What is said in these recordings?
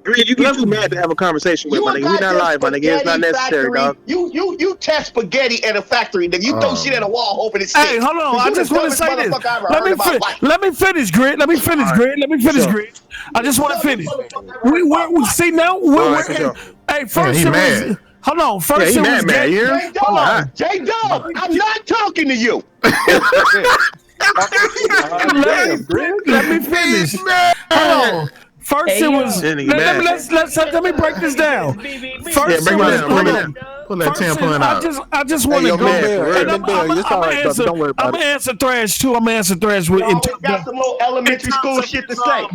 Green, you get too mad to have a conversation with, my nigga. We not live, my nigga. It's not necessary, dog. You test spaghetti at a factory, nigga. You throw shit at a wall hoping it sticks. Hey, hold on. I just want to say this. Let me finish, Grit. Let me finish, Grit. I just want to finish. We see now. Hey, first it was. Hold on. First it was J-Dub, I'm not talking to you. Let me finish. Hold on. First it was. Let me break this down. First it was. I just want to go there. I'm gonna answer Thrash too. I'm gonna answer Thrash with. Got some little elementary school shit to say.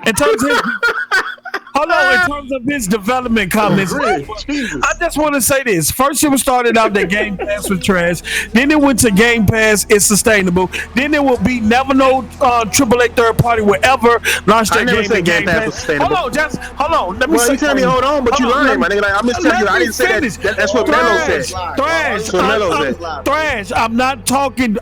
In terms of. Hold on, in terms of his development comments, I just want to say this. First, it started out that Game Pass was trash. Then it went to Game Pass, it's sustainable. Then there will be never no AAA third party will ever launch that Game Pass. Hold on. Let me say. You tell me hold on, but you lying, my nigga. Like, I'm just telling you, I didn't say that. That's what Mello said. Thrash. I'm not talking.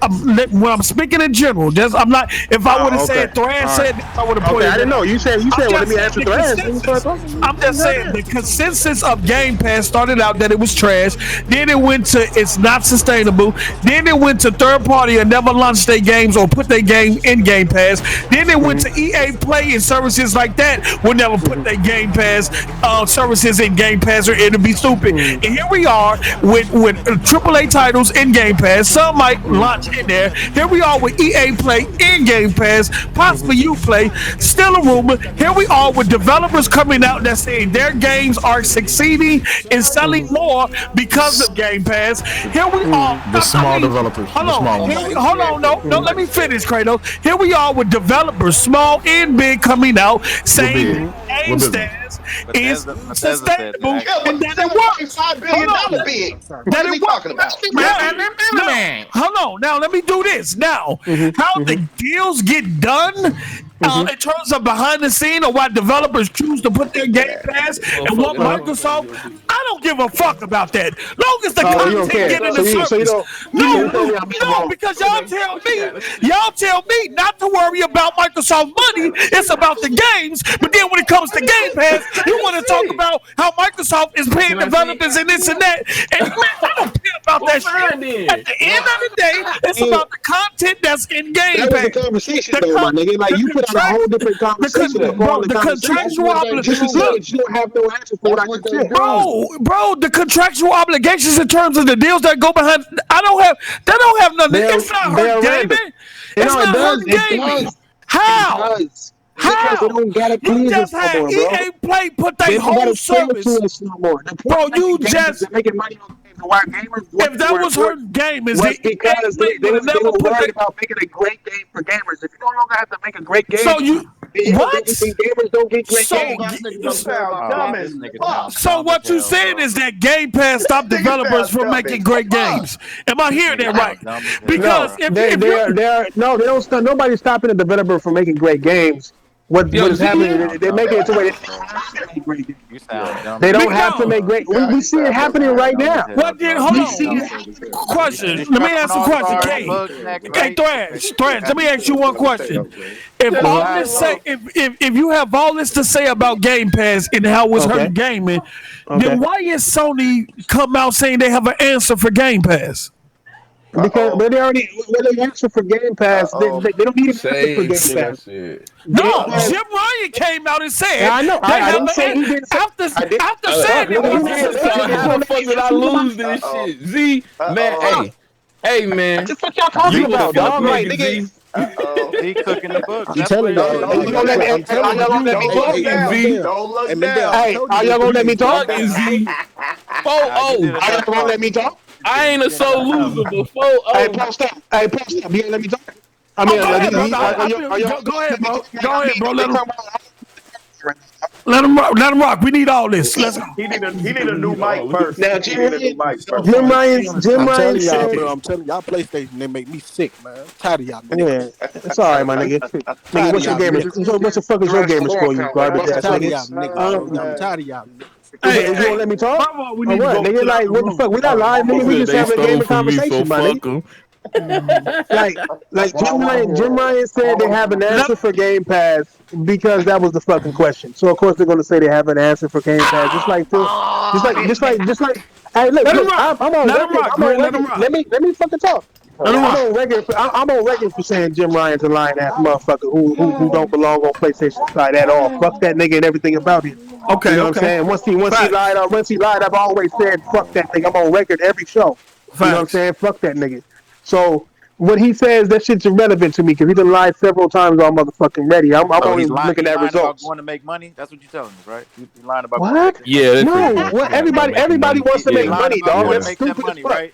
When I'm speaking in general, I'm not. If I would have said Thrash said, I would have put it. I didn't know. You said. Well, let me answer Thrash. I'm just saying the consensus of Game Pass started out that it was trash. Then it went to it's not sustainable. Then it went to third party and never launched their games or put their game in Game Pass. Then it went to EA Play and services like that will never put their Game Pass services in Game Pass or it'll be stupid. And here we are with AAA titles in Game Pass. Some might launch in there. Here we are with EA Play in Game Pass, possibly Uplay. Still a rumor. Here we are with developers coming out that saying their games are succeeding and selling more because of Game Pass. Here we are. The small developers. Hold on. No, let me finish, Kratos. Here we are with developers, small and big, coming out saying game status is sustainable and that it works. $5 billion big. What are we talking about? Hold on. Now let me do this. Now, how the deals get done in terms of behind the scene or why developers choose to put their Game Pass and what Microsoft, I don't give a fuck about that. Long as the content get in the service. No, because y'all tell me not to worry about Microsoft money. It's about the games. But then when it comes to Game Pass, you want to talk about how Microsoft is paying developers and this and that. And man, I don't care about that shit. At the end of the day, it's about the content that's in Game Pass. That was the conversation, though, my nigga. Like, you put a whole different conversation. The contractual obligations. You don't have no answer for what I just said. Bro, the contractual obligations in terms of the deals that go behind, they don't have nothing. It's not hurt gaming. It's not hurt gaming. How? How? You just had EA Play put their whole service. Bro, you just making money on gamers. If that was her game, is it because they were worried about making a great game for gamers. If you no longer have to make a great game, so you what? Gamers don't get great games. So what you saying is that Game Pass stopped developers from making great games? Am I hearing that right? Because they don't stop. Nobody's stopping a developer from making great games. What is happening? They're making it to where they don't have to make great. We see it happening right now. What did? Hold on. Question. Let me ask a question, Hey, Thrash. Let me ask you one question. If you have all this to say about Game Pass and how it's hurting gaming, then why is Sony come out saying they have an answer for Game Pass? Because they already answer for Game Pass. They don't need to answer for Game Pass. No, Jim Ryan came out and said. Yeah, I know. I didn't say he didn't. After saying it, how the fuck did I lose this shit? Z, man, hey, man. That's what y'all talking about, dog. Like, nigga. He cooking the books. I'm telling y'all. You gonna let me talk? Hey, are y'all gonna let me talk? Z. Are y'all gonna let me talk? I ain't a soul loser before. Hey, post up. You gonna let me talk? I mean, go ahead, bro. Let him rock. We need all this. Let's go. He need a new mic first. Now, Jim Ryan. I'm telling y'all, PlayStation, they make me sick, man. I'm tired of y'all. Yeah, it's all right, my nigga. Nigga, what's your gamers? What the fuck is your gamers for, you garbage ass nigga? I'm tired of y'all. Hey, you won't let me talk? Nigga, like, what the fuck? We not live, nigga. We just having a game of conversation, my nigga. Like Jim Ryan said they have an answer for Game Pass because that was the fucking question. So of course they're gonna say they have an answer for Game Pass. Just like Phil, just like. Hey, look, Let him I'm rock. on Let him record. rock, I'm on Green. Let him record. rock. Let me fucking talk. Let him I'm rock. on record. I'm on record for saying Jim Ryan's a lying ass motherfucker who don't belong on PlayStation side at all. Fuck that nigga and everything about him. You Okay, know what I'm okay. saying? Once he Facts. lied, I've always said fuck that nigga. I'm on record every show. You know what I'm Facts. saying? Fuck that nigga. So when he says that shit's irrelevant to me because he done lied several times on motherfucking ready. I'm So only he's lying. looking He's at lying about results. going to make money. That's what you're telling us, right? He's lying about going to What? make money. Yeah, that's pretty No, much. what Yeah, about making everybody money. wants to He's make Yeah, lying money, about dog. going to That's yeah. make that stupid as money, fuck. right?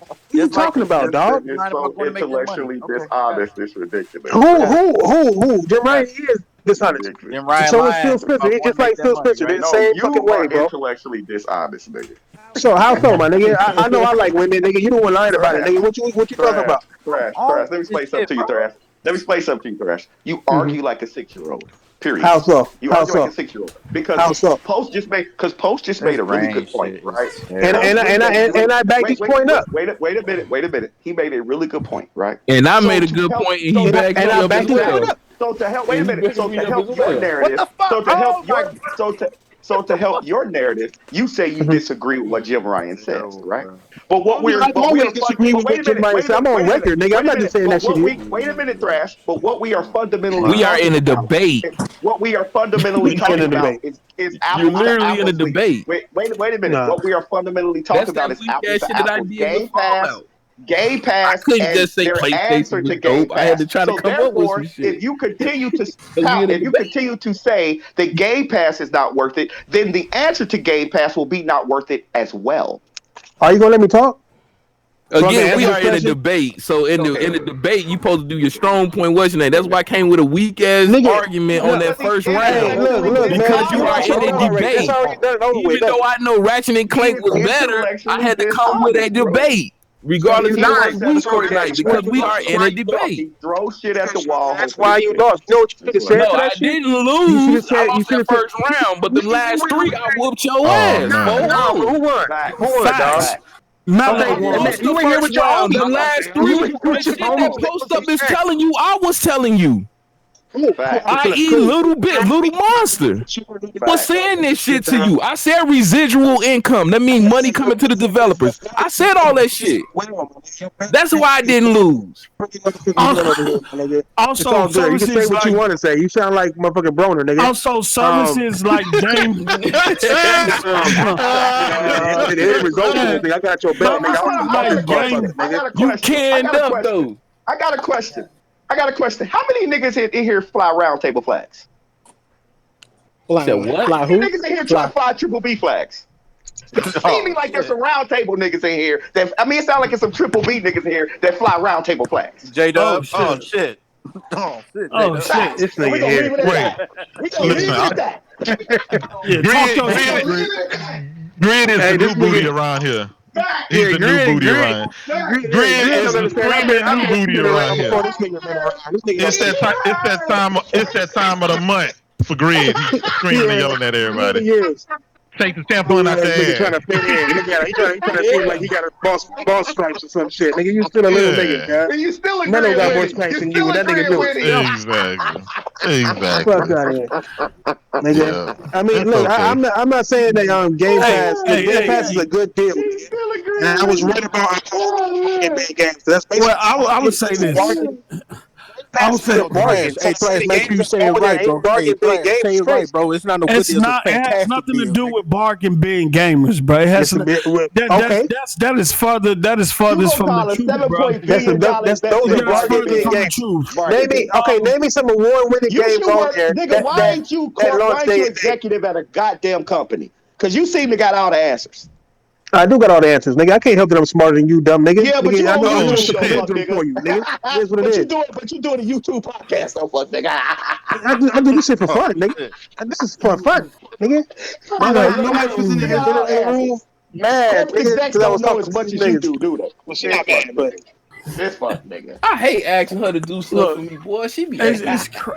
What you Just like talking about, This dog? nigga is lying so about going to make that money. intellectually Okay, dishonest. It's ridiculous, Who, bro. got it. who? Jim Got Ryan it. is dishonest. Ridiculous. Then Ryan So is Phil lying Spencer. about He's going just to make like that Phil money, Spencer. They're right? the No, same fucking you way, are bro. intellectually dishonest, nigga. So how so, my nigga? I know I like women, nigga. You the one lying about it, Trash, nigga. What you talking trash, about? trash, On trash. Let me with this explain something shit, to you, bro. Thrash. Let me explain something to you, Thrash. You Mm-hmm. argue like a 6-year-old. Period. How so? You How argue like a so? 6-year-old because How so? Post just This made a really brain good point, shit is right? And terrible. and Post I, just and made a I, really and I back this point up. wait a minute. He made a really good point, right? And I So made a to good help, point, and he so backed And me I up as backed this point well. up. so to help, wait a And he minute. backed So me to up help as your well. What narrative, the fuck? so to help Oh my your so to help your narrative, you say you Mhm. disagree with what Jim Ryan says, terrible, right? bro. Oh yeah, I've But we always are fun. disagreed But with what Jim Ryan said. I'm on record, nigga. I'm not just saying that But shit what here. we wait a minute, Thrash. But what we are fundamentally We are Wow. in talking a about, debate. what we are fundamentally We're not in talking a about debate. is You're apples to literally in a apples. debate. Wait a minute. Nah. What we are fundamentally That's talking about that is weak apples ass to shit that I apples. did with Fallout. Game I Pass, couldn't and just say their PlayStation answer was to Game dope. I had Pass. to try to So come up with some therefore, shit. Cause we in a if you debate. continue to say that Game Pass is not worth it, then the answer to Game Pass will be not worth it as well. Are you gonna let me talk so I can Again, answer we this are in a question, debate. So in Okay. the debate, you supposed to do your strong point. What's your name? That's why I came with a weak ass nigga? argument on No. that first Hey, round. look, man. Because you You are lost your in a round already. That's debate. already done and over with. Even though I know Ratchet and He Clank is was better, I intellectually had to come with a dishonest, bro. debate. So Regardless you of He lost. my looks at score so tonight, that's because we why are he in a debate. he throws shit at the wall, That's hoping it why you sticks. lost. You know what you should have That's what said No, to happens. I that shit? didn't You should have lose. I said. You lost should that have said. first round, but the last three I whooped your Oh ass. man. 4-0. Who won? Who Facts. won, dog? Facts. Facts. Mello Okay, I won. lost you the in here first with your round. The homies. last You three, in here the with your shit that homies. post up is telling you, I was telling you. Facts. I.e. Cool. Little Monster was Facts. saying this shit to you. I said residual income. That means money coming to the developers. I said all that shit. That's why I didn't lose. It's Also, all good. You can say services what you like want to say. You sound like motherfucking Broner, nigga. services like game. It ain't result in anything. I got your belt, nigga. I Services don't like fuck this game. motherfucker, nigga. You canned up though. I got a question. How many niggas in here fly round table flags? You said Fly, what? fly How who? many niggas in here try Fly. to fly triple B flags? Seem me Oh like there's shit. some round table niggas in here that it sounds like there's some triple B niggas in here that fly round table flags. J Oh Dub. Oh shit. shit. Oh shit, J Oh Dub. shit. Facts. This And we're nigga gonna here. leave it at Wait, that. We're gonna leave listen. it at that. Yeah, talk Grid, your We're shit, gonna Grid, leave Greg. it at that. Grid is Hey, the this new booty nigga. around here. Facts. He's Yeah, the new Grid, booty Grid, around here. Facts. Grid Grid don't is understand. I've the new been booty around around before here. this nigga been around. This nigga It's don't that it's that time. It's that time of the month for Grid. He's screaming and Yeah, yelling at everybody. he is. Take the tampon Cool out ass nigga their trying ass. to fit in. He trying to seem like he got a boss stripes or some shit. Nigga, you still a little nigga, Yeah, guy. And you still Mello agreeing got with more it. stripes You than you, still and that nigga agreeing do. with it. exactly, Fuck exactly. out of here, nigga. Yeah, I mean, it's look, okay. I'm not saying that Game Hey, Pass. Look, hey, Game hey, Pass is hey. a good deal, He's nigga. still And I agreeing was with right about bargain bin games. That's Well, basically I would bargain. say It's a this. bargain. I Pass would is say a bargain. Thrash. So Hey, to say Thrash, the make sure games you is say it bad right, and bro. ain't Hey, bargain bin Thrash, games say is it right, crazy. bro. It's not no good it's deals. It's not. It has fantastic nothing to deals, do nigga. with bargain being gamers, bro. It has Yes, a to, bit. that Okay, that is further. That is you furthest gonna from the call a truth, bro. $7 that's those are investment That's bargain bargain furthest bin bin? from the games. truth. Bargain bin. Name me some award-winning You games should on work, there nigga. Why ain't that why launch ain't day you and date. executive at a goddamn company? Because you seem to got all the answers. I do got all the answers, nigga. I can't help that I'm smarter than you, dumb nigga. Yeah, but you Nigga, I on know Oh YouTube the though, shit! fuck wisdom nigga. for you, nigga. It is what it is. But you doing a YouTube podcast though, fuck nigga. I do this shit for Oh fun, nigga. shit. This is for fun, nigga. Nobody was in You the got all the room answers. mad, Corporate nigga, execs because I don't was know talking as to much these as you niggas. do they? Well, she This not fuck bad, but nigga. This fuck nigga. I hate asking her to do stuff for Look, me, boy. She be acting.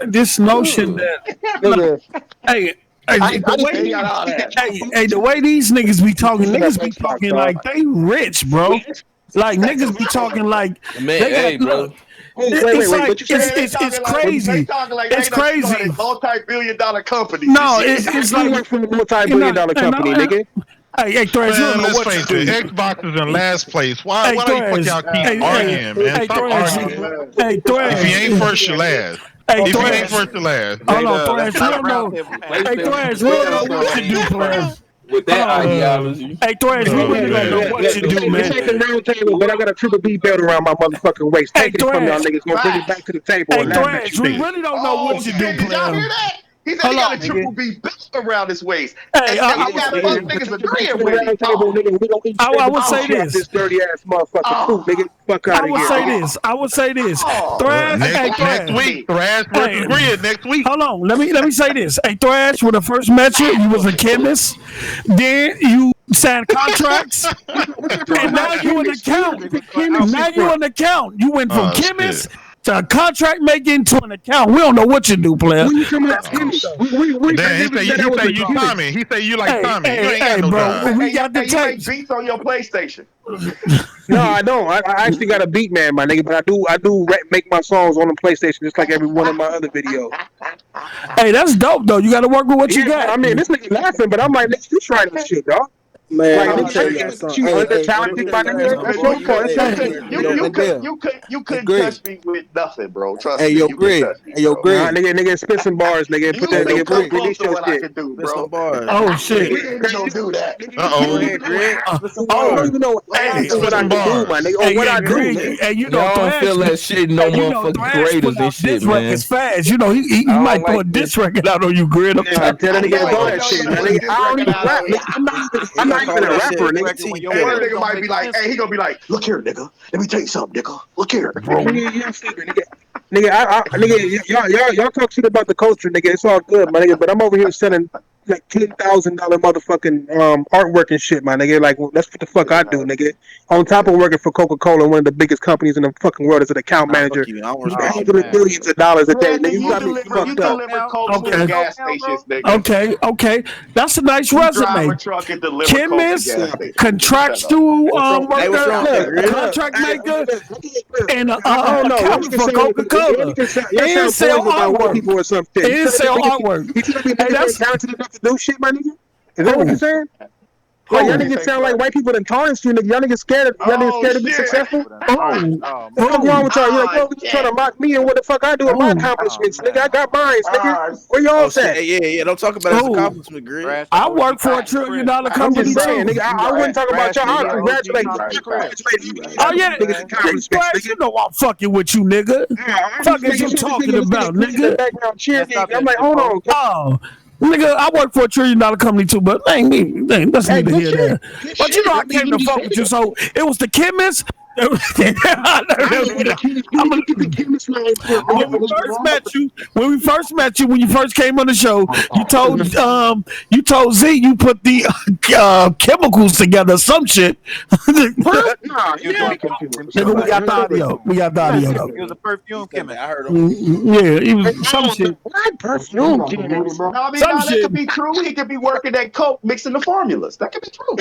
this notion Ugh. that nigga, hey, I the just They got way all the answers. the way these niggas be talking, listen to niggas that be Xbox, talking dog. like they rich, bro. Like niggas be talking like Man, they got hey, bro. look. It's like But you said it's crazy. They talking like It's they done crazy. started multi-billion-dollar companies. No, and shit. it's you like work for a multi-billion-dollar company, nigga. Hey, Thrash, you don't Man, know let's what you face it. do. Xbox is in last place. Why Hey, do you fuck Thrash. y'all keep Hey, arguing, man? hey, Stop Thrash. arguing. Hey, If you ain't Thrash. first, you last. Hey, If you ain't Thrash. first, you last. Hold on, J-Dub, Thrash. that's We not a don't know. round table Hey, conversation. Thrash, we don't know what you do, player. With that ideology. Hey, Thrash, we Oh, really don't know man. what you do, This man. ain't the round table, but I got a triple B belt around my motherfucking waist. Hey, Take it from y'all Thrash. niggas. Gonna bring it back to the table Hey, and laugh at Thrash, you we niggas. really don't know Oh what you do, shit! Did y'all player. hear that? He said Hold he got on, a triple B belt around his waist, Hey, and I he got fuck niggas agreeing with him. Round table, nigga. We gonna eat I would shit say this. this dirty ass motherfucker too, nigga. Fuck out I of would here, say nigga. this. I would say this. Oh, Thrash, hey, Next Thrash. week, Thrash Hey, versus Grid next week. hold on. Let me say this. Hey, Thrash, when I first met you, you was a chemist. Then you signed contracts, and now you an accountant. Now you an accountant. You went from Oh, shit. chemist to a contract making to an accountant. We don't know what you do, player. When you come up, chemist. I Then never said that he was say a you chemist. Tommy. He say you like Tommy. You ain't Hey, got no bro, job. we got the you make tapes. beats on your PlayStation. No, I don't. I actually got a beat man, my nigga, but I do make my songs on the PlayStation just like every one of my other videos. Hey, that's dope though. You got to work with what you got. I mean, this nigga laughing, but I'm like, nigga, you try this shit, dog. Man, Like, let me tell nigga, y'all you something. Hey, under hey, let me talented, tell my y'all nigga. something, That's bro. your part. That's your thing. Yo, Wendell. You Hey, couldn't Greg. touch me with nothing, bro. Trust Hey, me, yo, you couldn't Greg. touch me, Hey, yo, bro. Nah, Greg. nigga, spit some bars, nigga. Put You that, Hey, yo, nigga, couldn't come Greg. close release to your what I shit. could do, Spit some bro. bars. Oh shit. We ain't gonna do that. You don't Uh-oh. even know Spit some you don't bars. even know Hey, what I Spit some can do, my bars. nigga, or Hey, what I do, Greg, nigga. hey, you know Y'all don't Thrash. feel that shit no Hey, you know motherfucking Thrash graders put and out shit, diss man. records fast. You know he I might don't throw like a diss this. record out on you, Grid. I'm Nah, telling tell that you. nigga to No, throw he that know shit, you man. put a Nigga, diss I don't record even out rap, on nigga. you. He I'm gonna not throw even a that rapper, shit. nigga. When your And that words nigga don't might make be like, sense. hey, he gonna be like, look here, nigga. Let me tell you something, nigga. Look here, bro. Nigga, you sleeping, nigga. Nigga, y'all talk shit about the culture, nigga. It's all good, my nigga. But I'm over here selling like $10,000 motherfucking artwork and shit, my nigga. Like, well, that's what the fuck I do, nigga. On top of working for Coca-Cola, one of the biggest companies in the fucking world, as an account Nah, fuck manager, you. I don't making respect Oh you. hundreds of man. millions of dollars a day, Man, nigga. nigga, You got me you fucked up. deliver coke to the Okay. gas stations, nigga. Okay. That's a nice You drive resume. a truck and deliver coke to Chemist, gas stations. Shut up. contractual Hey, what's worker, wrong with that, Look, Greg? contract maker, and I don't know. Y'all accountant niggas for sound, Coca-Cola. y'all And sound sell poisoned by white artwork. people or some shit. And sell artwork. You telling me Hey, niggas ain't that's talented enough to do shit, my nigga? Is that what who? you're saying? Like y'all Who? niggas sound like white people that tarnished you, nigga. Y'all niggas scared. Y'all niggas Oh scared to be shit. successful. Who? Oh The fuck man. wrong Who? with y'all? You're like, Ah yo, you trying shit. to mock me and what the fuck I do with my Who? Oh accomplishments, nigga? I man. got mines, nigga. Ah Where Oh y'all shit. at? Hey, yeah. Don't talk about his Who? accomplishment, Greg. Thrash the I OG work for a cop $1 to the trillion crib. I'm company just saying, too. nigga. You I wouldn't right. talk about Thrash y'all. is I the OG congratulate. cop I to the crib. congratulate You right. Oh y'all yeah, biggest accomplishments, Thrash, you nigga. know I'm fucking with you, nigga. I'm Fuck just is making you sure talking this about, nigga in the nigga? background Man, cheerleading. stop I'm that like, shit, hold bro. on. Oh, nigga, I work for $1 trillion company too, but ain't me. That's Hey, neither good here nor shit. there. Good But you shit. know, I I mean, came you to just fuck said with you, it. so it was the chemist. I know what the chemist do. I'm You a, get the chemist line for Oh, when nigga. we what you first wrong? met you, when you first came on the show, you told Z you put the chemicals together, some shit. Huh? Nah, He was yeah. doing chemical Nigga, we stuff. got the audio. We got the audio though. He was a perfume He said that. chemist. I heard him. Yeah, it was some shit. What perfume chemist? No, I mean, Some no, that shit. could be true. He could be working at Coke mixing the formulas. That could be true.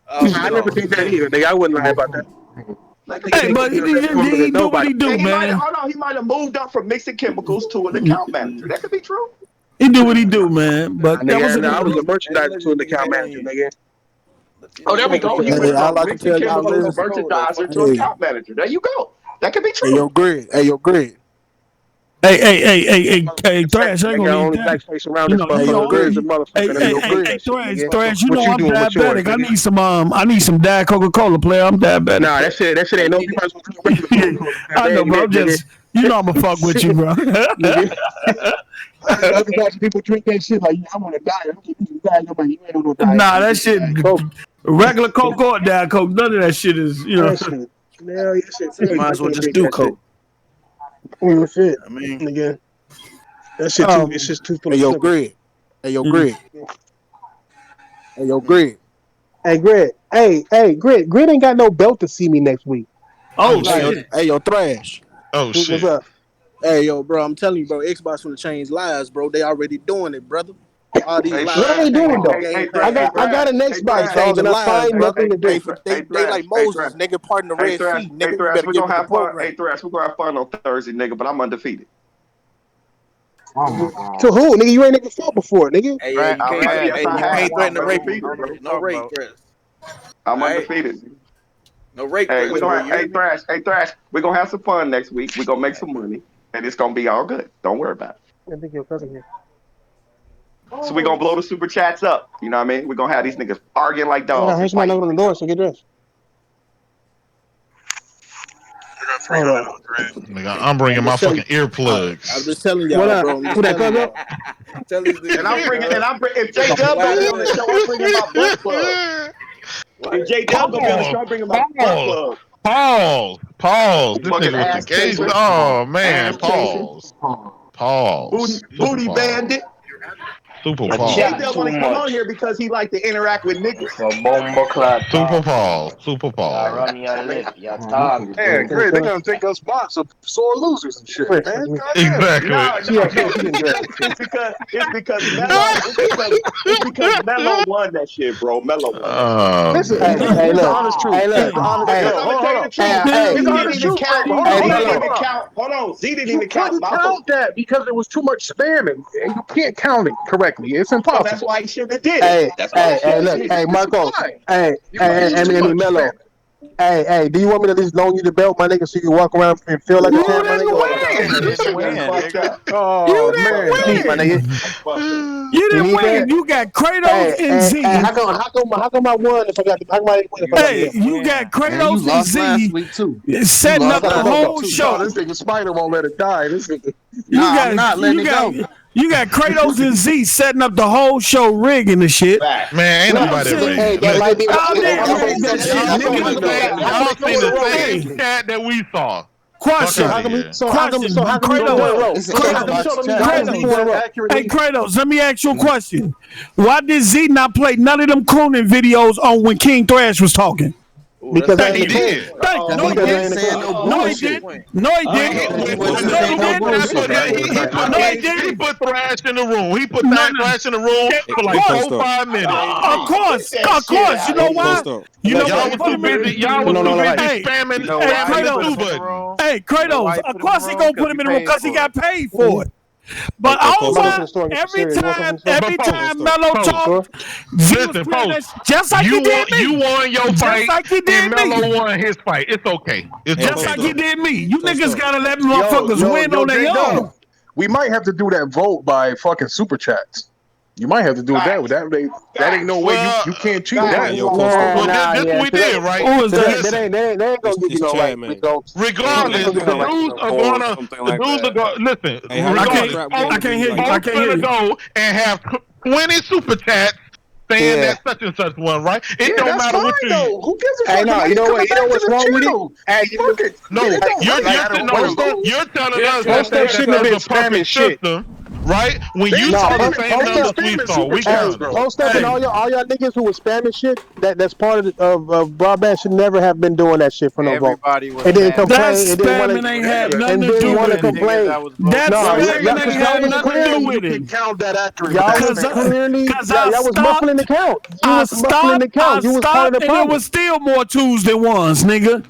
Oh I never no. did that either, nigga. I wouldn't lie about that. That could Nigga be Hey, ain't but true. putting he, none of that formula to do what nobody. he do, And he might have, man. hold on, he might have moved up from mixing chemicals to an account manager. That could be true. He do what he do, man. Nah, But that was nigga, a nah, I was a good. merchandiser to an account manager, nigga. Oh, there we Fuck with go. you, He man. went Hey, all from I can mixing tell y'all chemicals to is, merchandiser to hey, account manager. There you go. That could be hey, true. yo, Greg. Hey, yo, Greg. Hey, Thrash, I ain't Nigga, gonna need only that. black face around You this know, Hey, you yo, motherfucker. know, Grizz Greg. a motherfucker. Hey, Nigga, yo, don't play Greg. that shit, Thrash, nigga. Thrash, you What know you I'm doing with yours, diabetic. nigga? I need some Diet Coca-Cola, player. I'm diabetic. Nah, that shit ain't no. You might as well drink regular Coca-Cola. I know, They bro. admit, I'm nigga. just, you know, I'm gonna fuck with you, bro. Nigga. Other guys, people drink that shit like, I want to die. I'm getting diet. I'm like, you ain't on no diet. Nah, You that drink shit, Diet Coke. regular Coke or Diet Coke, none of that shit is, you know. That shit. Yeah, that shit You crazy. might I as well can't just drink do that shit. coke. Shit, I mean, nigga. That shit too. It's just too full Hey, of yo, sugar. Greg. Hey, yo, Greg. Hey, yo, Greg. Hey, Grit. Hey, Grit. Grit ain't got no belt to see me next week. Oh, Hey, yo, shit. hey, yo, Thrash. Oh What's shit. up? Hey, yo, bro, I'm telling you, bro, Xbox finna change lives, bro. They already doing it, brother. All these Hey, live. What are they doing though? Hey, I got an Thrash. Xbox, dog, Changing and I lives, find brother. nothing to do. They like Moses, nigga, parting the Red Sea, nigga. You better We're get gonna with the have fun. program. Hey, Thrash, we're gonna have fun on Thursday, nigga. But I'm undefeated. Oh my god. To who, nigga? You ain't never fought before, nigga. Hey, yeah, you can't. Yes, Hey, I you have. can't threaten I'm the rape. undefeated. No rape threats. I'm All right? undefeated. No rape Hey, threats. we're gonna. You hear me? Thrash. We're gonna have some fun next week. We're gonna make some money, and it's gonna be all good. Don't worry about it. I think your cousin here. So we're gonna blow the super chats up. You know what I mean? We're gonna have these niggas arguing like Yeah, dogs. here's my note on the door, so get dressed. Hold on. Nigga, I'm bringing my fucking earplugs. I'm just telling What y'all, up? bro. I'm Who that, just telling cousin? y'all. Tell these niggas. And I'm bringing. If J Dub gonna be on the show, I'm bringing my butt plug. If J Dub gonna be on the show, I'm bringing my butt plug. Pause. This Fucking nigga ass with the case. chaser. Oh man, Ass chaser. pause. Booty bandit. Super J pause. Dub want to come on here because he like to interact with niggas. Super pause. Super pause. Run your lip. Your tongue. Man, great. They're gonna think us bots are sore losers and shit, man. Goddamn. Exactly. No. It's because Mello won that shit, bro. Mello won that shit. Listen, Hey, here's hey, the look. honest truth. Hey, Here's look. the honest Hey, truth. I'm gonna tell you the truth. Hey, Here's the honest truth, count. Hold Hey, on. Z Mello. didn't even count. Hold on. Z didn't You even count. couldn't count that because it was too much spamming. And you can't count it correctly. It's So impossible. that's why he shouldn't have did Hey, it. That's why he shouldn't have look. did it. Hey, Marco. Fine. Hey, It's too much Mello. spamming. Hey, do you want me to at least loan you the belt, my nigga, so you can walk around and feel like a champ, my nigga? This shit was fucked up. Oh, man. Please, my nigga. You didn't need win. that? You got Kratos and Z. How come I won if I got the how come I didn't win if I got the Hey, belt? you got Man, you Kratos and lost last Z week too. setting You up lost the last week whole too. show. No, this nigga Spider won't let it die. This nigga. I'm not letting it go. You got Kratos and Z setting up the whole show, rigging the shit. Man, ain't No, nobody listen, ready. hey, that might be Y'all didn't I'm rig gonna that say shit, that. nigga. Y'all seen the Hey. same chat that we saw. Question. Fuck outta here. How come you Kratos. It's a Kratos. Xbox chat. Kratos. Hey, Kratos, let me ask you a question. Why did Z not play none of them crooning videos on when King Thrash was talking? Because That I he ain't the did. king. Thank you. No, he Because he didn't. wasn't saying no No, he bullshit. didn't. No, he didn't. He He wasn't No, he saying no didn't. bullshit. No, he didn't. He put Thrash in the room. He put No, that no. Thrash in the room for like Of 4-5 minutes. Of course. You know why? You know Y'all why? was too busy. Y'all was too busy Hey, spamming hey, the Kratos. two button. Hey, Kratos. Of course he gonna put him in the room because he got paid for it. But I'm about to go to the over store and get some cereal. You want something from the every But time folks, Mello folks, talk, Z was Listen, playing that folks, just like he did me. you won your Just fight, like he and did me. Mello won his fight. It's okay. It's Just okay. like he did me. You niggas gotta let Yo, motherfuckers win on their J-Dub, own. we might have to do that vote by fucking super chats. You might have to do it that way. That ain't no way you can't cheat that. Well, this we did, right? Who is that? They ain't gonna give you no right results. Regardless, the dudes are gonna. Listen. Regardless, I can't hear you. I folks can't hear gonna you. go and have 20 super chats saying that such and such one, right? It don't That's matter fine what you. though. Who gives a Hey, fuck? no, Now you know what? You know what's wrong with it? Hey, Fuck it. No, It don't you're matter. you're telling us Post that that shouldn't have been that's a perfect spamming shit. system, right? When They you ain't saw the spamming- same they ain't numbers we spamming saw, super we chats, counted. bro. Post up and all y'all niggas who was spamming shit that's part of broadband should never have been doing that shit for no vote. Everybody was And then spamming. That complain and then want spamming ain't had to nothing and to then do want to with it. complain. That No, spamming y'all ain't had was nothing to do with You it. can count that accurately. y'all That's was fair. clearly Cause y'all was muffling the count. You was muffling the count. You was part of the and it problem. was still more twos than ones, nigga.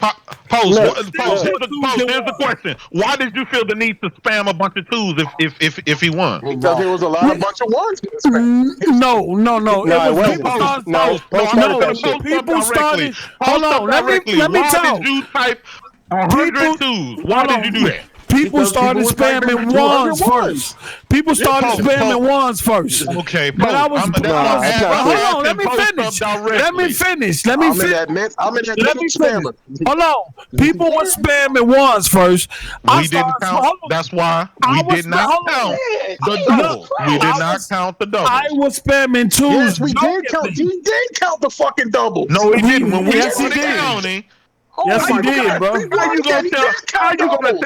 Pose, Look, here's the question. Why did you feel the need to spam a bunch of twos if he won? Because there was a lot of bunch of ones getting spammed. No. No, It it was wasn't. people started. No, I'm started gonna that shit. post up People directly. started. Hold Post up on. Let directly. me Why talk. did you type People 100 twos? Why did you do that? People Because started people were typing spamming 200 ones ones. first. People started Post, spamming ones first. Okay, But I was. that's why I'm that's not asking. true. Hold on. Let me Post finish. up Let me directly. finish. I'm in that Let me middle finish. spammer. Hold on. People were spamming ones first. We didn't count. That's why we did not count the doubles. We did not count the doubles. I was spamming twos. Yes, we did count. He did count the fucking doubles. No, he didn't. When we Yes, he started did. counting, Yes, he my did, God. bro. How you gonna tell? How you gonna?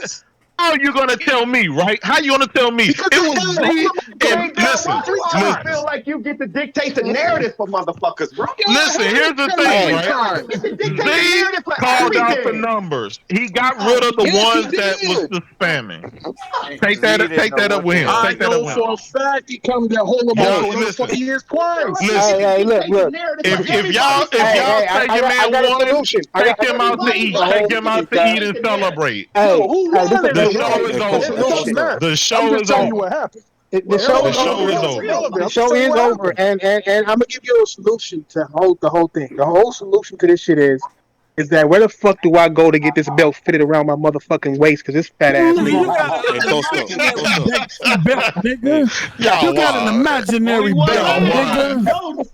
How are you gonna tell me, right? How you gonna tell me? Because It was Z. And Why do you always feel like you get to dictate the narrative for motherfuckers, bro? Listen, here's the thing, right? You get to dictate the Z narrative for called out the everything. numbers. He got rid of the ones that was the spamming. Take that up with him. I Take that know up with for a him. fact he comes that whole Yo, emotional listen. fucking years twice. Listen. Hey, look. If y'all say your man won, take him out to eat. Take him out to eat and celebrate. Hey, Who hey, won this it? The show is over. The I'm show just is telling you over. what happened. the show The is show over. is over. The show is over, and I'm gonna give you a solution to the whole thing. The whole solution to this shit is that where the fuck do I go to get this belt fitted around my motherfucking waist? Because this fat ass Nigga, you nigga. got an imaginary belt, nigga. Y'all You got an wild. imaginary belt,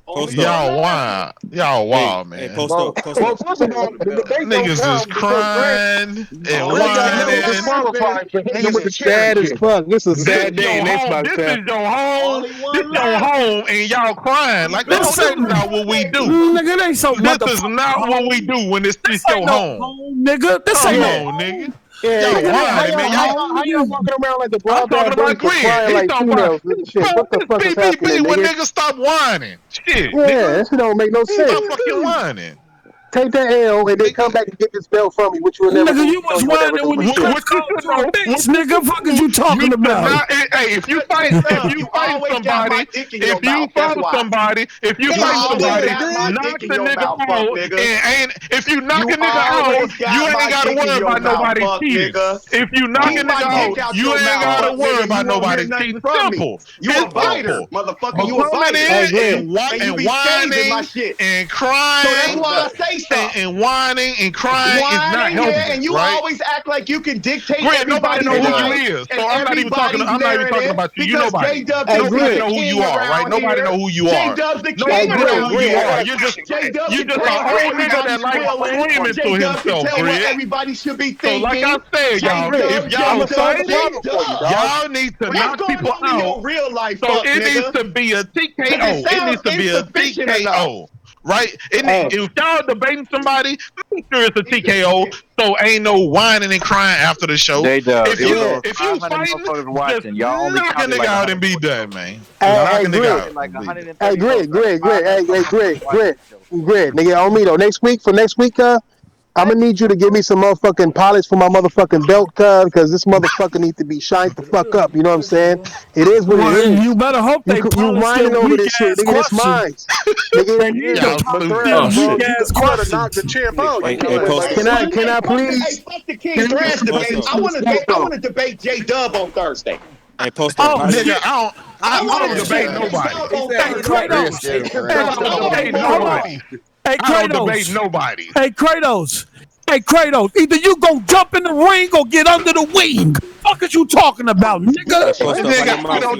nigga. Y'all wild, man. Hey, post up. Well, first of all, the debate don't Niggas count is because crying and Greg got never whining. disqualified for hitting him with the This is chair sad and as shit. fuck. This is a This sad is day your in this home. This podcast. is your home. This your home, and y'all crying like, no, this is not what we do. Nigga, they so This is motherfucking not what we do when it's your ain't no home. home, nigga. This Come ain't no on, nigga. Yeah, Y'all how whining, man. how y'all walking around like the I'm broad talking about police Glenn. crying He like talking about, females and shit? bro, What the this fuck is BBB happening, when nigga? niggas stop whining. Shit, Yeah, nigga. that shit don't make no sense. Stop fucking whining. Take that L and then come back and get this belt from me, which you will never Nigga, do. you was whining when you What called you you a know? bitch, nigga. Fuck is you You talking should about? not. Hey, if you fight somebody, if you fight somebody, knock the nigga out, and if you knock a nigga out, you ain't gotta worry about nobody cheating. If you knock a nigga out, you ain't gotta worry about nobody cheating. Simple. You a biter, motherfucker. You a Coming biter. in and whining and crying. So that's why I say something. And whining and crying is not helping, and you right? always act like you can dictate Greg, nobody everybody's know who life you is, and so I'm not even talking. I'm not even talking about you. You because nobody. J-Dub Nobody know who you are, right? Nobody know who you are. J-Dub's the king Nobody know around who you here. are. You're just an old nigga that likes screaming to J-Dub can himself, tell what Greg. everybody should be So thinking. like I said, y'all, if y'all fight, y'all need to knock people out. Real life, So it needs to be a TKO. It needs to be a TKO. Right? If y'all debating somebody, make sure it's a TKO, so ain't no whining and crying after the show. If you fighting, just knock a nigga out and be done, man. Knock a nigga out. Hey, Greg, nigga, on me though. Next week, I'm gonna need you to give me some motherfucking polish for my motherfucking belt, because this motherfucker needs to be shined the fuck up. You know what I'm saying? It is what it is. You better hope they You whining over this shit, nigga. This mine. You gotta knock the champ out. Can I please? Hey, fuck the King Thrash debate. I want to debate J-Dub on Thursday. Hey, post up. Nigga, I don't debate nobody. Hey, I don't debate nobody. Hey, Kratos. Either you gonna jump in the ring or get under the wing. Fuck is you talking about, nigga? I don't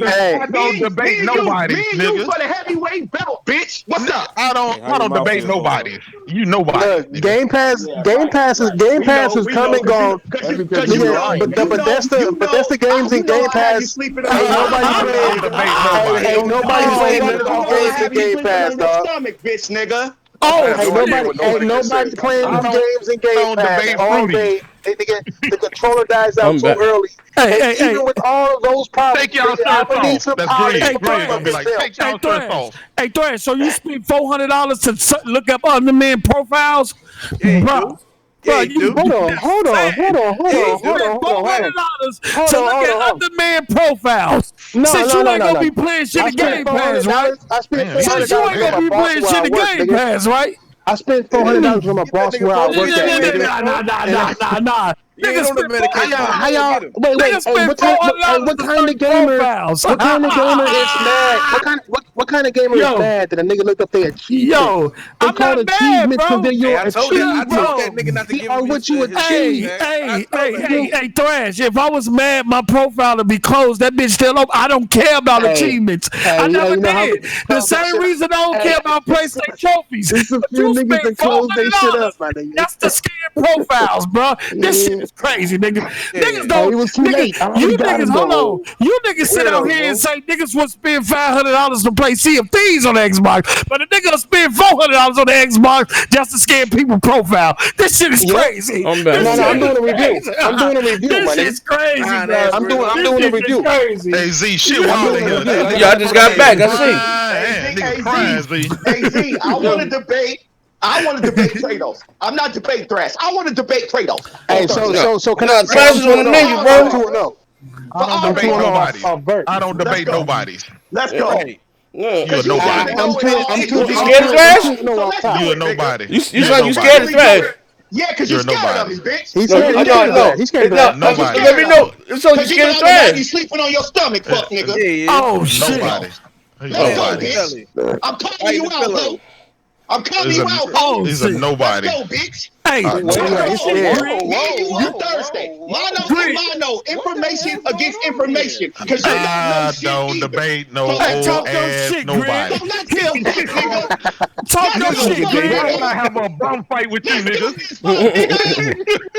debate nobody, nigga. You for the heavyweight belt, bitch. What's up? I don't debate nobody. You nobody. Look, Game Pass is come and gone. But the Bethesda games in Game Pass, ain't nobody playing none of those games in Game Pass, dog. Bitch, nigga. Ain't nobody playing these games in Game Pass all day. The controller dies out so early. Even with all of those problems, take y'all shirts off. That's great. Gonna be like, take y'all shirts off. Hey, Thrash, so you spend $400 to look up other men profiles? Bro. Hold on. $400 to look at other man profiles. Since you ain't gonna be playing shit in Game Pass, right? Since you ain't gonna be playing shit in Game Pass, right? I spent $400 on my boss where I work at. Nah. Niggas spend how y'all? Wait. What kind of gamer? What kind of gamer is mad? What kind of gamer is mad that a nigga looked up their achievement? I'm not mad, bro. I told that nigga not to give him what you achieve. Hey, Thrash. If I was mad, my profile would be closed. That bitch still open. I don't care about achievements. I never did. The same reason I don't care about PlayStation trophies. There's a few niggas that close their shit up, my nigga. That's the scam profiles, bro. This shit is crazy, nigga. Niggas Oh, don't. it was too late. I You already got niggas, him, hold though. on. You niggas sit out here and say niggas would spend $500 to play Sea of Thieves on the Xbox, but a nigga will spend $400 on the Xbox just to scan people profile. This shit is crazy. I'm back. No, I'm doing a review. I'm doing a review, This man. shit's crazy, bro. I'm doing a review. Crazy. Hey Z, shit wild in here. Yeah, I just got back. I see. Man, nigga crying, Z. Hey Z, I want to debate Kratos. I'm not debating Thrash. I want to debate Kratos. Hey, so can I? Thrash is on the menu, bro. I don't debate nobody. I don't debate nobody. Let's go. You're a nobody. I'm too. You scared of Thrash? You're a nobody. You scared of Thrash? Yeah, because you're scared of him, bitch. He's scared of that. He's scared of that. Nobody. Let me know. So you scared of Thrash? You sleeping on your stomach, fuck nigga. Oh shit. Nobody. Let's go, Nobody. bitch. I'm calling you out, though. I'm calling you out. Oh, He's a nobody. Let's go, bitch. Hey, Me and you on Thursday. Mono, information against information. Because you I don't don't know debate no Hey, old talk your ass shit, nobody. talk your shit, Green. I wanna have a bum fight with you, niggas.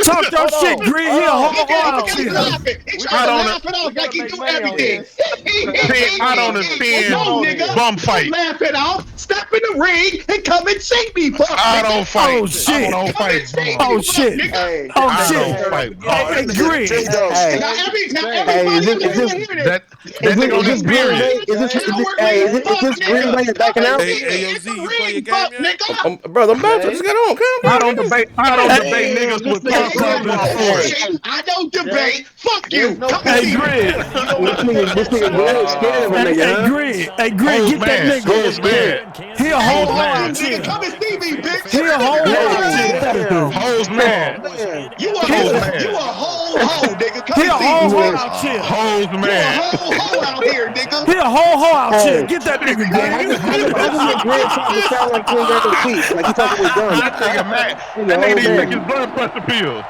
Talk your shit, Green. Here, hold on. He's trying to laugh it off like he do everything. I don't understand No, nigga. bum fight. Laugh it off. Step in the ring and come and see me, fuck. I don't fight. Oh shit. I don't fight. Oh shit. Oh I shit. don't fight. Hey, Green. Now everybody That nigga on his period. Is this Green Bay backing out? Hey, yo, Z, you play your game yet? Brother, I'm about to just get on. I don't debate niggas with I don't debate. Fuck you. Hey, Green. This nigga Green scared of a nigga. Hey, Green. Hey, Green, get that nigga. He a whole out here. Come and see me, bitch. He a whole out here. Hoes man. You a whole hoe, nigga. Come He a and see whole me. hoe out here. Hoes You a man. whole hoe out here, nigga. He a whole hoe out here. Get that nigga, How Green. does your Green talk to sound like King Rebel Chief? Like he talking with guns. That nigga mad. That nigga need to take his blood pressure pills.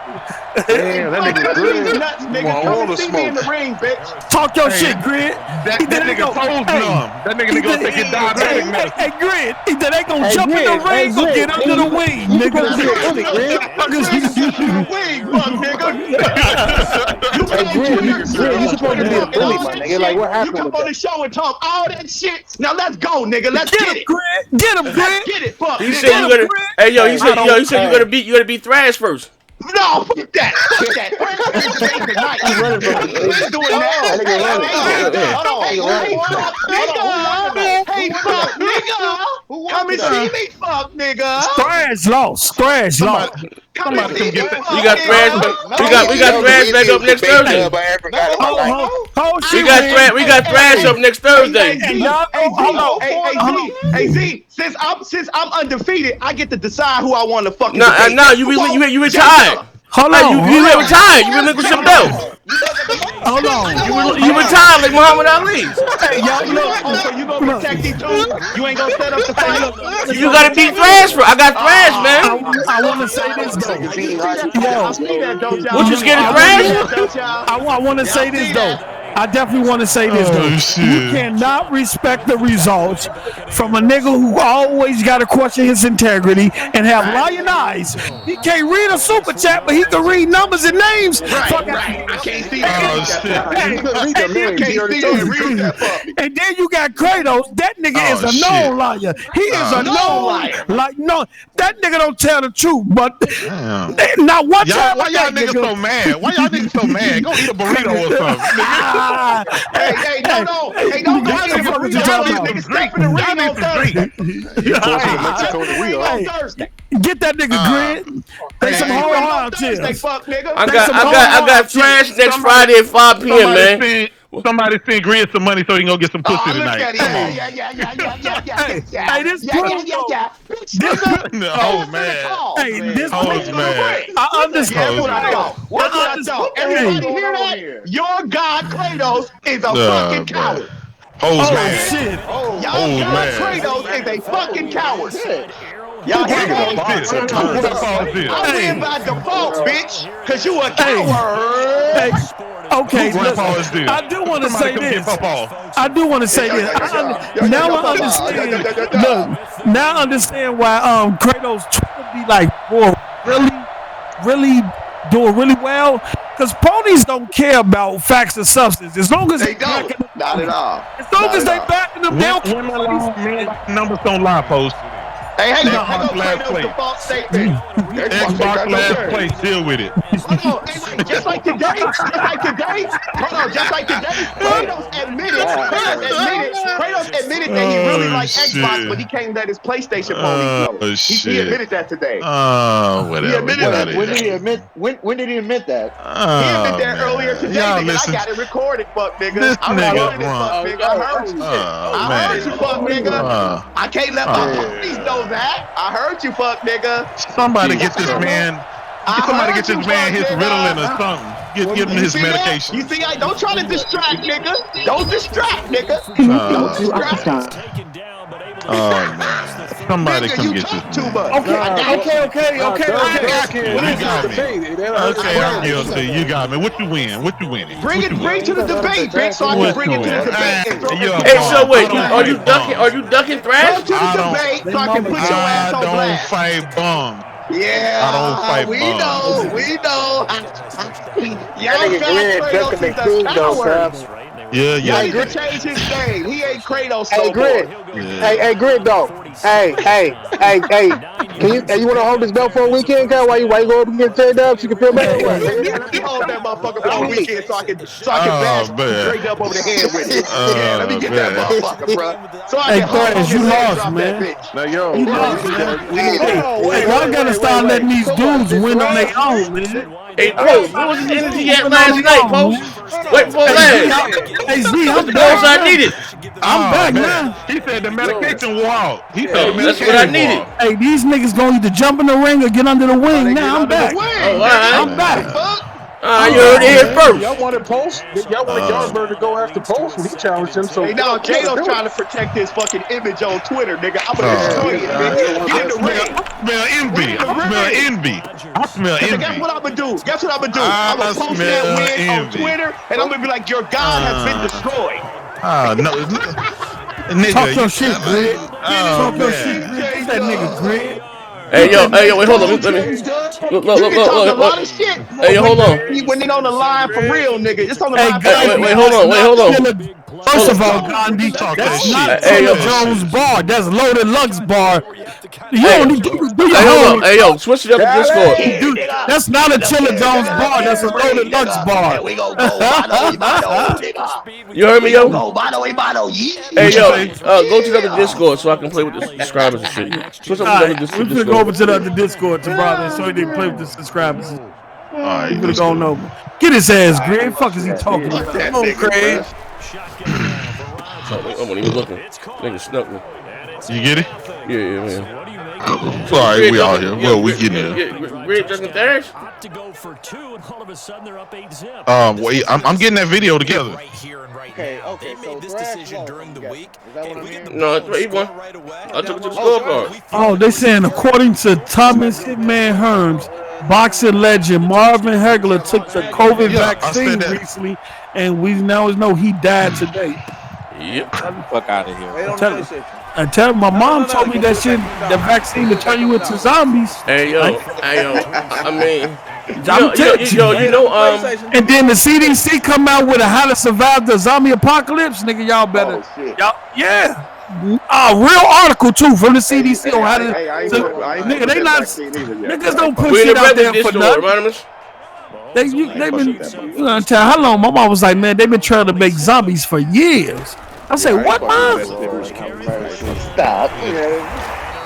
Damn, that nigga Green. Nuts, nigga. Come and see me in the ring, bitch. Talk your shit, Green. That nigga toes numb. That nigga gonna take his diabetic medicine. Hey, Green. Either they gonna jump in the ring or get under the wing, nigga. You supposed to be a bully, my nigga. Like, what happened You come with on that? the show and talk all that shit. Now let's go, nigga. Let's get it. Green. Get him, Let's Green. get it. Fuck. He nigga. said you gotta. Hey, yo, he said you gotta beat Thrash first. No, fuck that. Fuck that. You running from me. We're doing that. Hey, fuck, nigga. Come and see me, fuck, nigga. Thrash lost. Thrash lost. Come and see me, fuck, We got Thrash. We got Thrash back up next Thursday. We got Thrash up next Thursday. Hey, Z, since I'm undefeated, I get to decide who I want to fucking Nah, debate. you retired. Hold Hey, on. you retired. You relinquished your belt. Hold on. You retired like Muhammad Ali. Hey, y'all look. So you gonna protect these two? You ain't gonna set up the fight? You gotta beat Thrash for. I got Thrash, man. I want to say this though. What you scared of Thrash? I want to say this though. I definitely want to say this though. You cannot respect the results from a nigga who always got to question his integrity and have lion eyes. He can't read a super chat, but he can read numbers and names. Right. I can't see that. And then you got Kratos. That nigga is a known liar. He is a known liar. Like no, that nigga don't tell the truth. But not one time. Why y'all niggas so mad? Why y'all niggas so mad? Go eat a burrito or something, nigga. Hey, no. Hey, don't go to the ring. Niggas step in the ring on Thursday. Get that nigga Grid. They some whole hard chill. I got Thrash next Friday at 5 p.m. man. Somebody send Grid some money so he can go get some pussy tonight. Come on. Hey, this proof. Oh man. Hey, this proof. Man. I understand. What I thought. Everybody hear that? Your God Kratos is a fucking coward. Hoes man. Shit. Y'all God Kratos is a fucking coward. Y'all hear that? I win by default, bitch, because you a coward. Hey. Okay, listen, I do want to say this. I do want to say this. Now I understand. Look, now I understand why Kratos trying to be like, boy, really doing really well because ponies don't care about facts and substance. As long as they don't, not at all. As long as they backing them, they don't care. Numbers don't lie, post. Hey, Xbox last place. Default statement. Xbox last place. Deal with it. Hold on, just like today. Hold on, just like today. Kratos admitted that he really liked Xbox, but he can't let his PlayStation ponies know. He admitted that today. Oh, whatever. He admitted that. When did he admit? When did he admit that? He admitted that earlier today. Nigga, I got it recorded, fuck nigga. I'm recording it, fuck nigga. I heard you. I heard you, fuck nigga. I can't let my ponies know that. I heard you, fuck nigga. Somebody get this man. Somebody get this man his Ritalin or something. Give him his medication. You see, don't try to distract, nigga. Don't distract, nigga. Don't distract. Oh man. Somebody nigga, come you get talk this too man. much. Okay, I'm guilty. You got me. What you win? Bring to the debate, bitch, so I can bring it to the debate. Hey, so wait, are you ducking thrash? Come to the debate so I can put your ass on blast. I don't fight bum. Yeah, I don't fight we bum. know. Y'all got Kratos is a coward. Yeah. Y'all need to change his name. He ain't Kratos no more. Hey, Grid, though. Hey. You want to hold this belt for a weekend, guy? Why you go up and get teared up so you can feel better? Let me hold that motherfucker for a weekend so I can bash straight up over the head with it. Yeah, let me get that motherfucker, bro. So I can Thrash, you lost, man. Now, yo, Y'all gotta start letting these dudes win on their own, man. Hey, Post, what was his energy at last night, Post? Wait before last. Hey, Z, I'm the dose I needed. I'm back now. He said the medication wore out. That's what I needed. Hey, these niggas gonna either jump in the ring or get under the wing. Now I'm back. I'm back. You heard it here first. Y'all wanted Post? Y'all wanted Yardbird to go after Post when he challenged him. So hey, now Jato's trying to protect his fucking image on Twitter, nigga. I'm gonna destroy you, nigga. Get in the ring. I smell envy. Guess what I'm gonna do? I'm gonna post that win on Twitter, and I'm gonna be like, your God has been destroyed. No. Nigga, talk your shit, Grid. Talk your shit, Grid. That nigga Grid. Hey yo, wait, hold on. Let me. Look. A lot of shit. Hey, yo, hold on. When they on the line for real, nigga. It's on the line. Wait, hold on. First of all, Gandhi, that's not Chilla Jones bar. That's Loaded Lux bar. You don't need to do your own. Hey, yo, switch it up to Discord. Dude, that's not a Chilla Jones bar. That's a Loaded Lux bar. We gon' go Bado, nigga. You heard me, yo? Go Bado. Hey, yo, go to the other Discord so I can play with the subscribers and shit. Switch up to the other Discord. We're gonna go over to the other Discord to brother so he didn't play with the subscribers. Alright, we're gonna go over. Get his ass, Greg. Fuck is he talking about? Come on, Craig. I'm not even looking. Nigga snuck me. You get it? Yeah, man. Sorry, we out here. Well, we getting there. Red Justin Thrash? Wait, I'm getting that video together. Okay, so this decision during the week. No, he won. I took it to the scorecard. Oh, they saying according to Thomas Hitman Herms, boxing legend Marvin Hagler took the COVID vaccine recently, and we now know he died today. Yep. Fuck out of here. I tell my mom told me that shit, the vaccine to turn you into zombies. Hey yo, I mean, and then the CDC come out with a how to survive the zombie apocalypse, nigga. Y'all better, real article too from the CDC on how to. Nigga, they not niggas don't put shit out there for nothing. They been how long? My mom was like, man, they been trying to make zombies for years. I said, what, mom? Stop.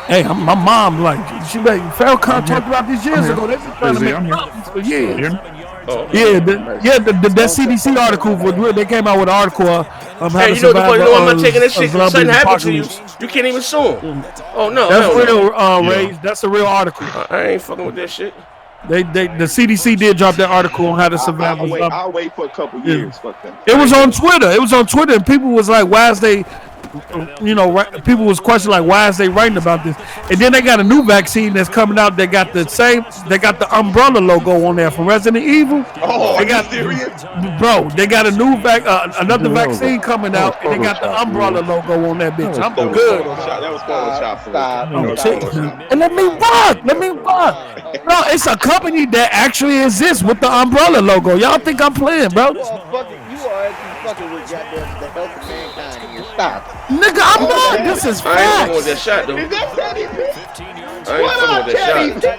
Hey, my mom, like, she like, Falcon talked about this years ago. They've been trying to make zombies for years. That CDC article, they came out with an article of how to survive. I'm not taking this shit. Something happened to you. You can't even sue them. Oh, no. That's real, Ray. That's a real article. I ain't fucking with that shit. The CDC did drop that article on how to survive. I'll wait for a couple years. Fuck them. It was on Twitter. And people was like, why is they people was questioning like, why is they writing about this? And then they got a new vaccine that's coming out. They got the umbrella logo on there from Resident Evil. Oh, are you serious? Bro, they got a new another vaccine coming out, and they got the umbrella logo on that bitch. I'm good. That was Photoshop. Stop. And let me fuck. No, it's a company that actually exists with the umbrella logo. Y'all think I'm playing, bro? You are actually fucking with goddamn the health of mankind here. Stop. Nigga, I'm not. This is I ain't fucking with facts. that shot though. Is that Teddy? I ain't fucking with that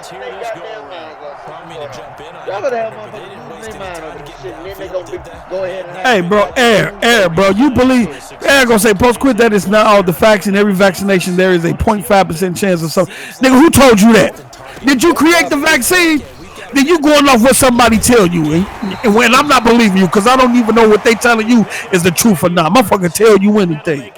shot. Y'all gonna have motherfuckers losing their mind over this shit, and then they gonna go ahead and Hey, bro, air, bro. You believe air gonna say post-quit that it's not all the facts. In every vaccination there is a 0.5% chance of something. Nigga, who told you that? Did you create the vaccine? Then you going off what somebody tell you, and when I'm not believing you, because I don't even know what they telling you is the truth or not. Motherfucker tell you anything.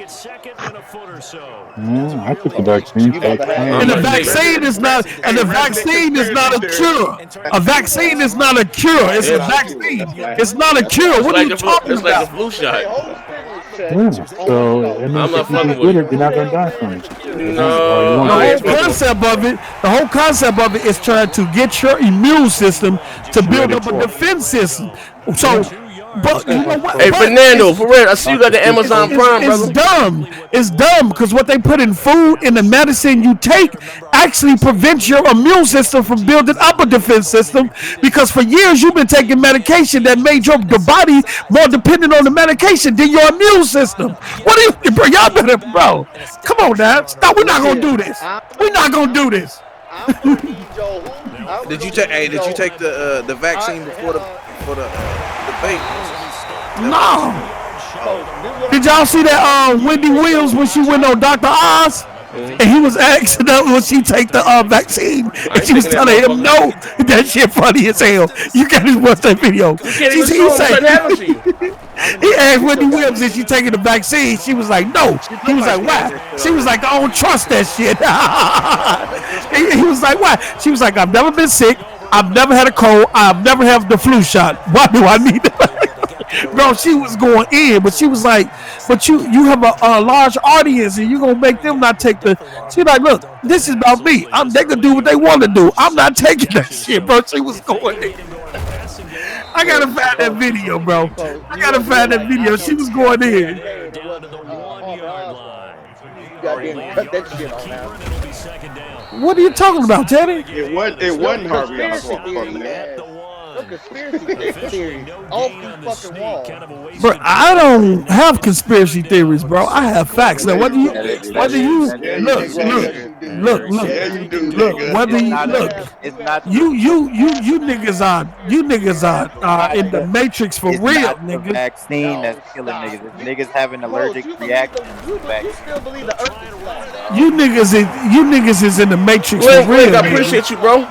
I took the vaccine. And the vaccine is not. And the vaccine is not a cure. A vaccine is not a cure. It's a vaccine. It's not a cure. What are you talking It's like about? a flu shot. So I'm not fucking with it. You're not gonna die from it. No, The whole concept of it is trying to get your immune system to build up a defense system. So, but you know what? Hey, Fernando, for real, I see you got the Amazon Prime, It's brother. dumb. It's dumb because what they put in food and the medicine you take actually prevents your immune system from building up a defense system. Because for years you've been taking medication that made your body more dependent on the medication than your immune system. What are you, bro? Y'all better, bro. Come on, now. Stop. We're not gonna do this. We're not gonna do this. Did you take the vaccine before the debate? No. Did y'all see that Wendy Williams when she went on Dr. Oz? And he was asking her, will she take the vaccine? And she was telling him no. That shit funny as hell. You gotta watch that video. He asked Wendy Williams if she taking the vaccine. She was like, no. He was like, why? She was like, I don't trust that shit. He was like, why? She was like, I've never been sick. I've never had a cold. I've never had the flu shot. Why do I need it? Bro, she was going in, but she was like, but you have a large audience and you gonna make them not take the. She like, look, this is about me. They can do what they want to do. I'm not taking that shit, bro. She was going in. I gotta find that video, bro. I gotta find that video. She was going in. What are you talking about, Teddy? It wasn't Harvey Oswald, man. Conspiracy theories off the fucking wall. Bro, I don't have conspiracy theories, bro. I have facts. Now, whether you look, whether you niggas are in the matrix for real, nigga. The vaccine that's killing niggas. If niggas having allergic reactions to the vaccine. You niggas is in the matrix for real. Wait, I appreciate you, bro.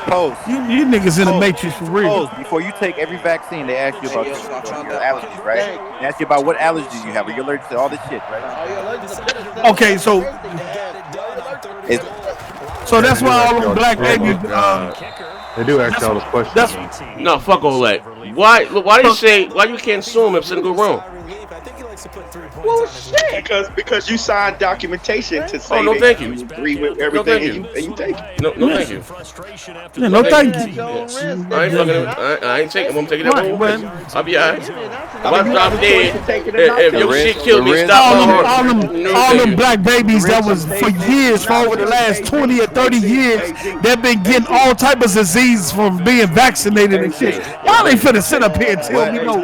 Post. You niggas in the matrix for real. Before you take every vaccine, they ask you about your allergies, right? They ask you about what allergies you have. Are you allergic to all this shit, right? Okay, so that's why all them black babies. They do ask all those questions. No, fuck all that. Why you can't sue him if something go wrong? Well, shit. Because you signed documentation to say thank you. You agree with everything and you take it. No, thank you. Yeah, no, thank you. I ain't taking. I'm taking that one. I'll be alright. If I drop dead, if your shit killed me, stop my heart. All them black babies that was for years, for over the last 20 or 30 years, they've been getting all type of diseases from being vaccinated and shit. Y'all ain't finna sit up here and tell me no.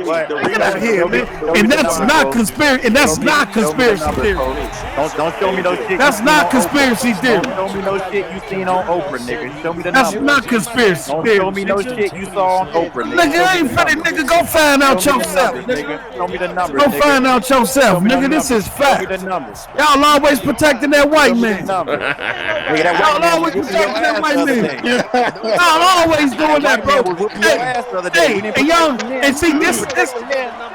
Get out of here, man. And that's not conspiracy. And that's not conspiracy theory. Don't show me those shit. That's not conspiracy theory. Don't show me no shit you seen on Oprah, nigga. Show me the That's numbers. not conspiracy theory. Don't show me no shit you saw on Oprah, nigga. Nigga, I ain't funny, nigga. Go find out yourself, nigga. Show me the numbers. Go find out yourself, nigga. This is fact. Show me the numbers. Y'all always protecting that white man. Y'all always protecting that white man. Y'all always doing that, bro. Hey, and y'all, and see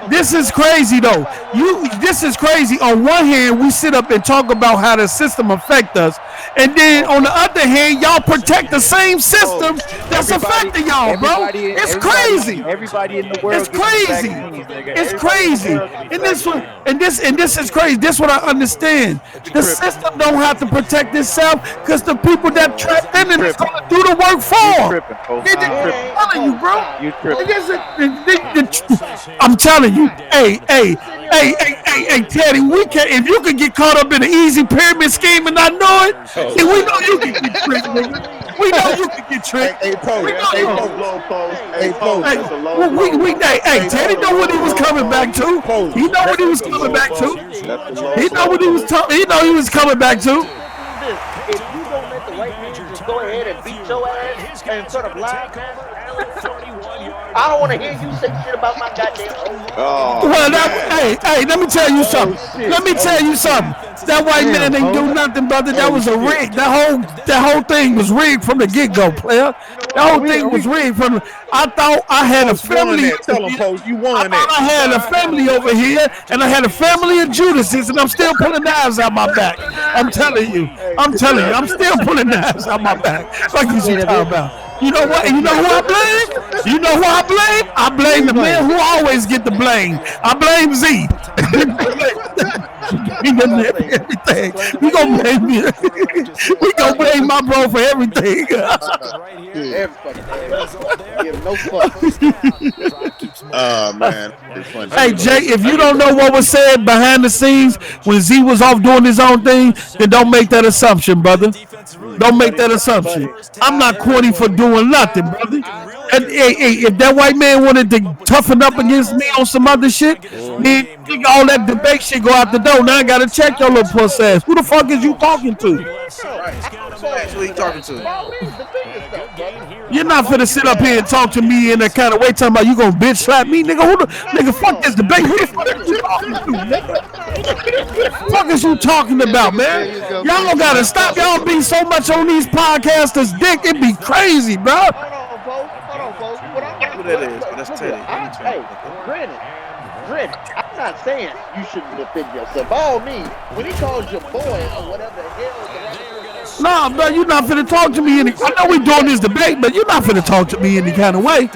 this is crazy though. You this is crazy. On one hand, we sit up and talk about how the system affect us, and then on the other hand, y'all protect the same system that's affecting y'all, bro. It's crazy. Everybody in the world. It's crazy. It's crazy. And this is crazy. This is what I understand. The system don't have to protect itself because the people that trapped in it is going to do the work for. I'm telling you, bro. I'm telling you. Hey, Teddy, we can. If you could get caught up in an easy pyramid scheme and not know it, then we know you can get tricked, nigga. We know you can get tricked. Hey, Teddy know what he was coming back to. He know what he was coming back to. He know what he was talking. He know he was coming back to. If you don't let the white man just go ahead and beat your ass and sort of lie, I don't want to hear you say shit about my goddamn Well, hey, let me tell you something. That white man ain't do nothing, brother. That was a rig. That whole thing was rigged from the get-go, player. That whole thing was rigged from. I thought I had a family. Tell them, Post, you won that. I had a family over here, and I had a family of Judases, and I'm still pulling knives out my back. I'm telling you, I'm still pulling knives out my back. Like you should talk about. You know what? You know who I blame? You know who I blame? I blame the man who always get the blame. I blame Z. He done everything. We gonna blame me. We gonna blame my bro for everything. Oh man. Hey Jay, if you don't know what was said behind the scenes when Z was off doing his own thing, then don't make that assumption, brother. Don't make that assumption. I'm not corny for doing nothing, brother. And if that white man wanted to toughen up against me on some other shit, then all that debate shit go out the door. Now I gotta check your little puss ass. Who the fuck is you talking to? Who you talking to? You're not finna sit up here and talk to me in that kind of way, talking about you gonna bitch slap me, nigga. Fuck this debate. Who the fuck is you talking to, nigga? Fuck is you talking about, man? Y'all gotta stop. Y'all be so much on these podcasters' dick. It be crazy, bro. Hold on, folks. Who that is? That's Teddy. Hey, granted, I'm not saying you shouldn't defend yourself. By all means, when he calls you boy or whatever the hell. Nah, bro, you're not finna talk to me I know we doing this debate, but you're not finna talk to me any kind of way.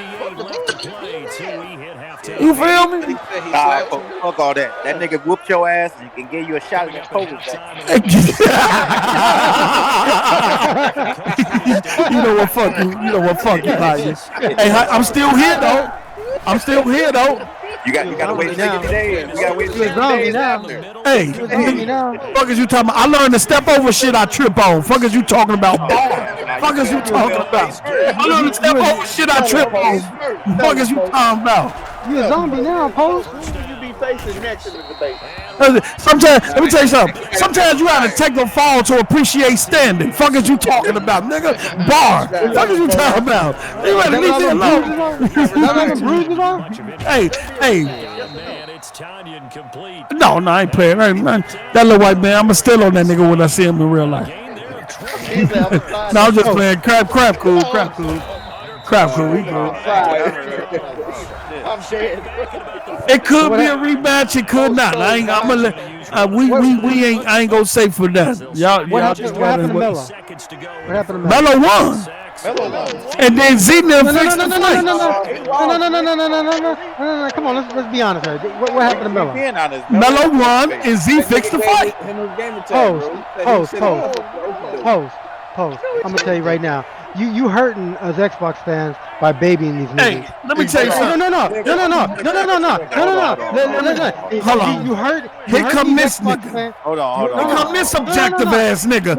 You feel me? Fuck all that. That nigga whooped your ass and can give you a shot at that COVID. You know what? Fuck you, like. Hey, I'm still here though. You gotta wait 60 days. You gotta wait 60 days after. Hey, fuck is you talking about? I learned to step over shit I trip on. Fuck is you talking about? Fuck is you talking about? I learned to step over shit I trip on. Fuck is you talking about? You a zombie now, Post. Who will you be facing next in the debate? Sometimes, let me tell you something. Sometimes you gotta take a fall to appreciate standing. Fuck is you talking about, nigga? Bar. Fuck is you talking about? You better leave me alone. Hey. No, I ain't playing. That little white man, I'ma still on that nigga when I see him in real life. No, I'm just playing. Crap cool. He cool. I'm dead. It could be a rematch. It could not. I ain't gonna say for that. Y'all. What happened to Mello? What happened to Mello? Mello won. And then Zena fixed the fight. No. Come on, let's be honest. What happened to Mello? Mello won, and Z fixed the fight. Post. I'm gonna tell you right now. You hurting us Xbox fans by babying these niggas. Hey, let me tell you something. No. Hold on. You hurt. Here come this nigga. Hold on. Here come this objective ass nigga.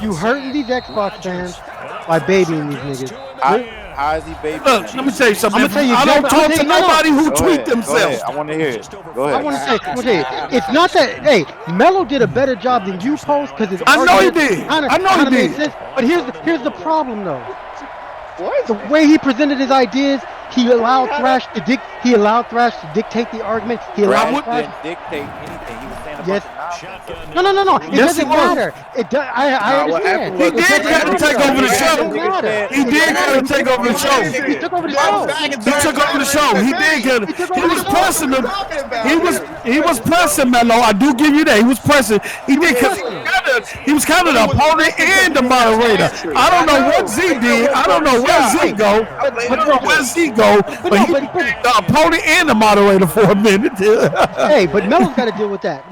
You hurting these Xbox fans by babying these niggas. How is he baby? Look, let me tell you something. I don't talk to nobody who tweet themselves. I want to hear it. Go ahead. I want to say, it's not that. Hey, Mello did a better job than you, Post, because I know he did. I know he did. Sense. But here's the problem, though. What? The way he presented his ideas, he allowed thrash to dictate the argument. He allowed Thrash didn't dictate anything. He was saying Yes. No. It doesn't matter. It does. I understand. He did kind of take over the show. He did kind of take over the show. He took over the show. He took over the show. He did kind of. He was pressing him. He was pressing Mello. I do give you that. He was pressing. He did because he was kind of the opponent and the moderator. I don't know what Z did. I don't know where Z go. But he was the opponent and the moderator for a minute. Hey, but Mello's got to deal with that.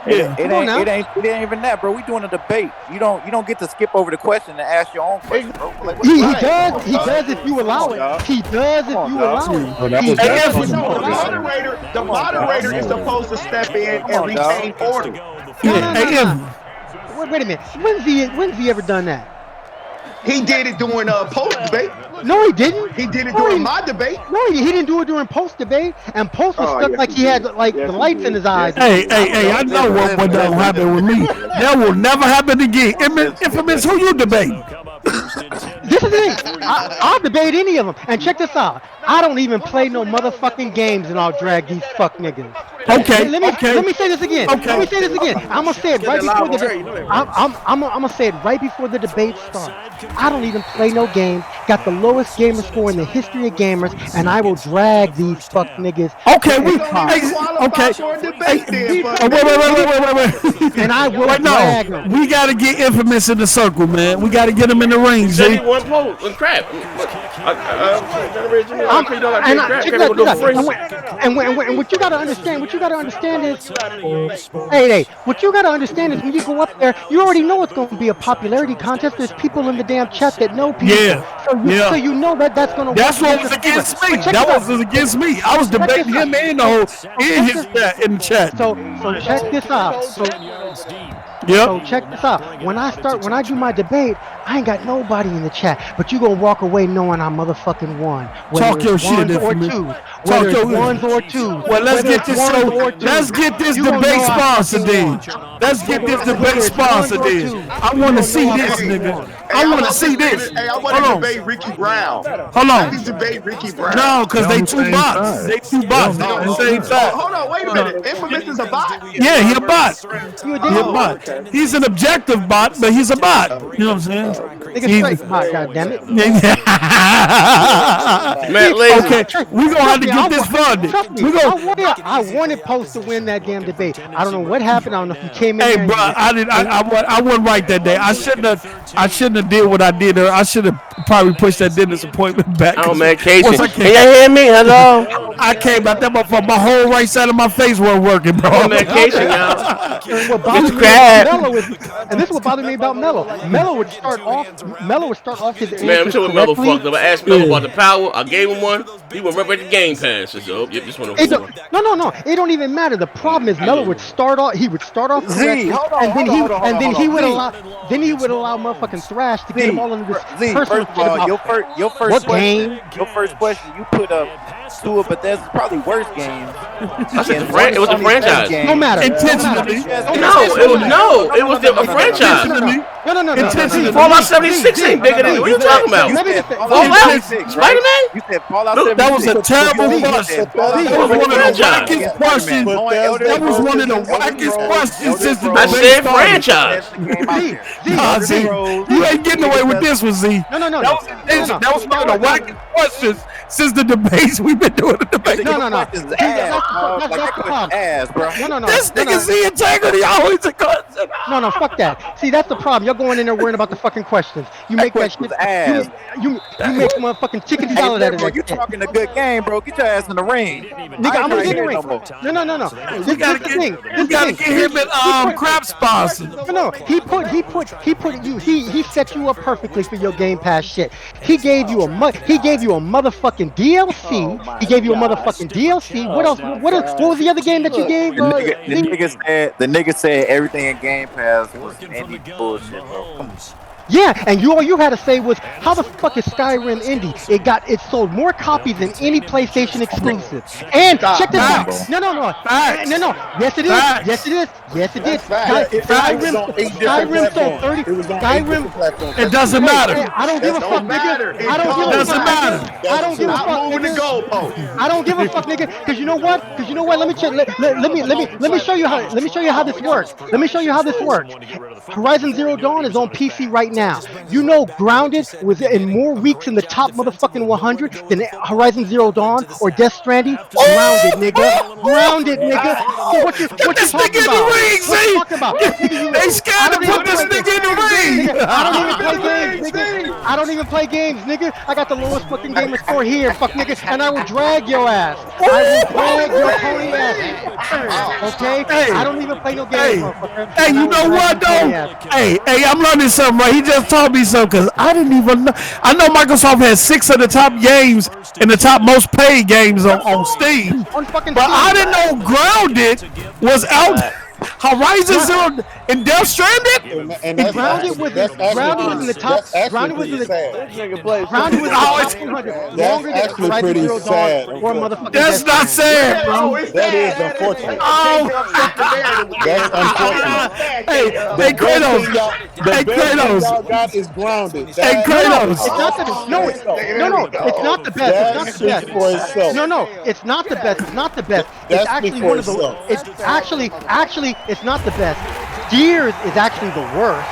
It ain't even that, bro. We doing a debate. You don't get to skip over the question and ask your own question, bro. Like, he does if you allow it. He does if you allow it. The moderator is supposed to step in and retain order. Wait a minute. When's he ever done that? He did it during post debate. No, he didn't. He did it during my debate. No, he didn't do it during post debate. And post was stuck like he had like the lights in his eyes. Hey, I know what don't happen with me. That will never happen again. Infamous, who you debate? This is it. I'll debate any of them. And check this out. I don't even play no motherfucking games, and I'll drag these fuck niggas. Okay. Let me say this again. Okay. Let me say this again. I'm gonna say it right before the. I'm gonna say it right before the debate starts. I don't even play no games. Got the lowest gamer score in the history of gamers, and I will drag these fuck niggas. Okay. Wait. And I will drag them. We gotta get Infamous in the circle, man. We gotta get him in the ring. He one post with crap. And what you gotta understand is, what you gotta understand is when you go up there, you already know it's gonna be a popularity contest. There's people in the damn chat that know people. So you know that's gonna. That's what was against me. That was against me. I was debating him and his chat in the chat. So check this out. So check this out. When I do my debate, I ain't got nobody in the chat, but you gonna walk away knowing I motherfucking won. Talk your shit, ones or twos. Well, let's get this debate sponsored then. Let's get this debate sponsored then. I want to see this, nigga. I want to see this. Hey, I want to debate Ricky Brown. Hold on. Please debate Ricky Brown. No, because they two bots. They two bots. They on the same side. Hold on, wait a minute. Infamous is a bot? Yeah, he a bot. He a bot. He's an objective bot, but he's a bot. You know what I'm saying? Nigga straight bot, goddammit. Okay, we gonna have to get this funded. I wanted Post to win that damn debate. I don't know what happened. I don't know if you came in. Hey, bro, I wasn't right that day. I shouldn't have did what I did there. I should have probably pushed that dentist appointment back. I'm on medication. Can you hear me? Hello? I came out that motherfucker. My whole right side of my face wasn't working, bro. I'm on medication, y'all. And this is what bothered me about Mello. Mello would start off his man, I'm sure what Mello fucked up. I asked Mello about the power. I gave him one. He went right back to Game Pass. So, yep, just want to. No. It don't even matter. The problem is Mello would start off. He would start off correctly, and then he would allow motherfucking Thrash to get him all into this. First of all, your first question, you put up two of Bethesda's probably worst games. It was a franchise. No matter. Intentionally. It was a franchise. No. Intentionally. Fallout 76 ain't bigger than. What are you talking about? Fallout? Spider-Man? You said Fallout 76. That was a terrible question. That was one of the wackest questions. That was one of the wackest questions since the I said franchise. Z, you ain't getting away with this one, Z. No. That was one of the wackest questions since the debates we've been doing. The debate. No. That's the problem. This nigga Z integrity always a question. No, fuck that. See, that's the problem. You're going in there worrying about the fucking questions. You make that shit. You make motherfucking chickens out of that. You're talking a good game, bro. Get your ass in the ring. Nigga, I'm gonna get in the ring. No. You gotta get him in crap sponsor. No. He set you up perfectly for your Game Pass shit. He gave you a motherfucking DLC. He gave you a motherfucking DLC. What else? What was the other game that you gave? The nigga said everything in Game Pass was indie bullshit, bro. Come on. Yeah, and all you had to say was, how the fuck is Skyrim indie? It sold more copies than any PlayStation exclusive. And check this out. No. Yes it is. Yes it is. Yes it did. Skyrim sold 30. Skyrim. It doesn't matter. I don't give a fuck, nigga. I don't give a fuck. I don't give a fuck. I don't give a fuck, nigga. Because you know what? Let me check. Let me show you how. Let me show you how this works. Horizon Zero Dawn is on PC right now. You know, Grounded was in more weeks in the top motherfucking 100 than Horizon Zero Dawn or Death Stranding. Grounded, nigga. So what you talking about? What you talking about? They scared to put this nigga in the ring. I don't even play games, nigga. I got the lowest fucking gamer score here, fuck nigga, and I will drag your ass. I will drag your pony ass. Okay? I don't even play no games, motherfucker. Hey, you know what though? Hey, I'm learning something, right? He just told me something because I didn't even know. I know Microsoft has 6 of the top games and the top most paid games on Steam, but I didn't know Grounded was out. Horizon Zero and Death Stranding? And Grounded was in the top. Grounded was in the top 200 longer than Horizon Zero Dawn or motherfucking. That's not sad, bro. That is unfortunate. That's unfortunate. Hey, Kratos. The best thing y'all got is Grounded. Hey, Kratos. It's not the best. No, it's not the best. It's not the best. It's actually one of the. It's actually. It's not the best. Gears is actually the worst.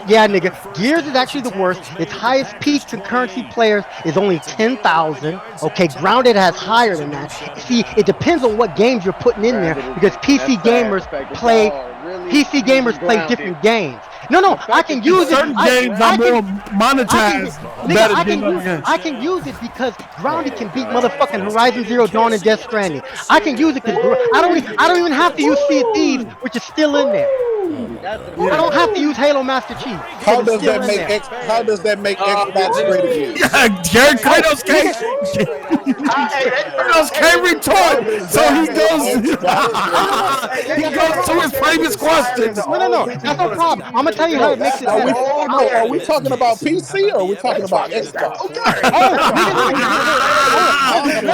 Yeah, nigga. Gears is actually the worst. Its highest peak concurrency players is only 10,000. Okay, Grounded has higher than that. See, it depends on what games you're putting in there because PC gamers play different games. No, I can use it. Certain games are more monetized. I can use it because Grounded can beat motherfucking Horizon Zero Dawn and Death Stranding. I can use it because I don't even have to use Sea of Thieves, which is still in there. I don't have to use Halo Master Chief. How does that make Xbox great again? Gary Kratos can't retort, so he goes to his famous questions. No, that's no problem. I'm gonna tell you how it makes it. Are we talking about PC or are we talking about Xbox?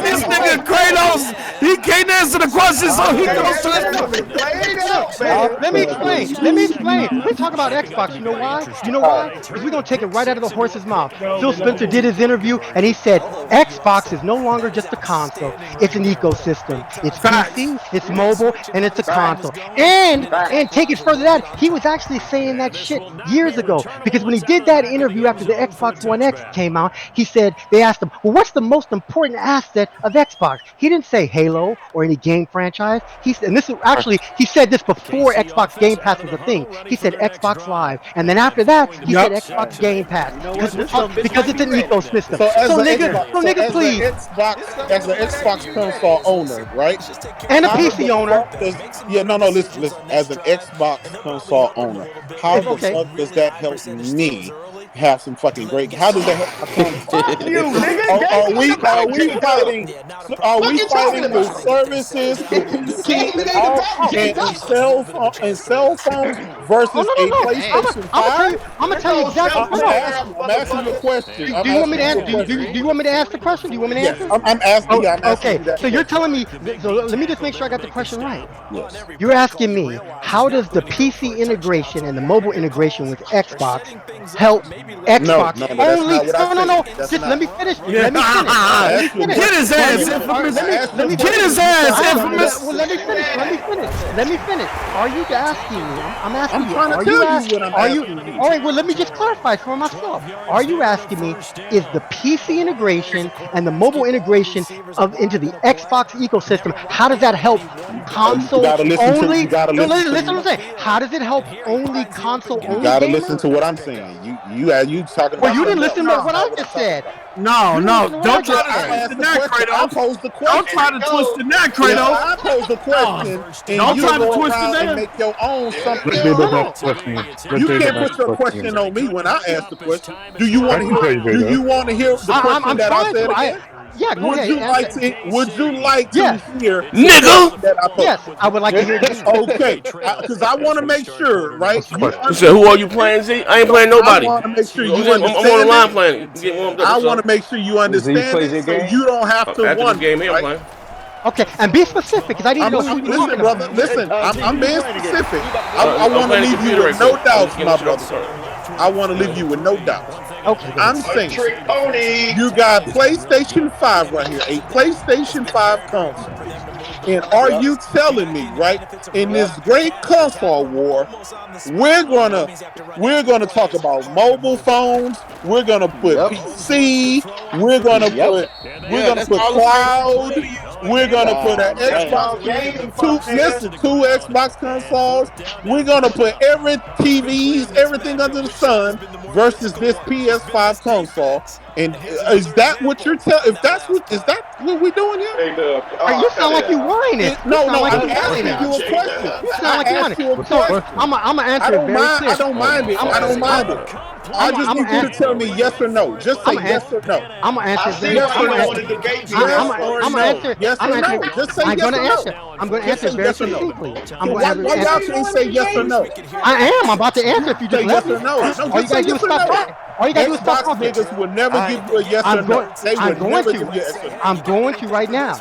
This nigga Kratos, he can't answer the question, so he goes to his. Let me explain. We're talking about Xbox. You know why? Because we're gonna take it right out of the horse's mouth. Phil Spencer did his interview, and he said Xbox is no longer just a console. It's an ecosystem. It's PC, it's mobile, and it's a console. And take it further than that, he was actually saying that shit years ago. Because when he did that interview after the Xbox One X came out, he said, they asked him, well, what's the most important asset of Xbox? He didn't say Halo or any game franchise. He said this before Xbox Game Pass was a thing. He said Xbox Live, and then after that, he said Xbox Game Pass because it's an ecosystem. So nigga, please. As an Xbox console owner, right? And a PC owner. Listen. As an Xbox console owner, how the fuck does that help me have some fucking great? How does that help? Are we fighting the services, the PC, and cell phones versus a PlayStation 5? I'm gonna tell you exactly. I'm asking you a question. Do you want me to answer? Do you want me to ask the question? Do you want me to answer? I'm asking you. Okay, so you're telling me. So let me just make sure I got the question right. Yes. You're asking me, how does the PC integration and the mobile integration with Xbox help Xbox? No. Just let me finish. Let me finish. Get his ass, Infamous. Get his ass, Infamous. Well, let me finish. Are you asking me? I'm asking you. I'm trying to tell you what I'm asking you. All right, well, let me just clarify for myself. Are you asking me, is the PC integration and the mobile integration into the Xbox ecosystem, how does that help console only? Listen to what I'm saying. How does it help only console only? You gotta listen to what I'm saying. You talking about. Well, you didn't listen to what I just said. No. Don't try to twist the neck, Kratos. I posed the question. Don't try to twist the neck, Kratos. I posed the question, and you go around and make your own something. You can't put your question on me when I ask the question. Do you want to hear? Do you want to hear the question that I said again? Yeah, go ahead. Would you like to hear the Nigga. question that I posed? Yes, I would like to hear the answer. Okay, because I want to make sure, right? You said, who are you playing, Z? I ain't playing nobody. I want to make sure you I'm understand. on the line playing. Get warmed up. I want to make sure you understand it, so you don't have to After wonder. this game here, I'm right? playing. Okay, and be specific, because I need to know who you're Listen, talking brother. about. Listen, I'm being specific. I I'm want to playing leave you computer with right no quick. doubts, I'm my just getting shit brother. off the I want to leave you with no doubts. Okay. I'm saying Trick pony. you got PlayStation 5 right here, a PlayStation 5 console. And are you telling me, right, in this great console war, we're gonna talk about mobile phones, we're gonna put PC, we're gonna put cloud, we're gonna put an Xbox, two Xbox consoles, we're gonna put every TVs, everything under the sun versus this PS5 console. And is that what you're telling? Is that what we're doing here? You sound like you whining. No, like I'm asking you a question. You sound like you whining. So I'm gonna answer it very clear. I don't mind it. I don't mind it. I just need you to tell me yes or no. Just say yes or no. I'm gonna answer very yes or no. yes or no. Just say yes or no. I'm gonna answer very succinctly. Why y'all can't say yes or no? I am. I'm about to answer if you just let me. No. All you gotta do is stop talking. All you gotta do is stop talking. Niggas will never give you a yes or no. They will never give you a yes or no. I'm going to right now.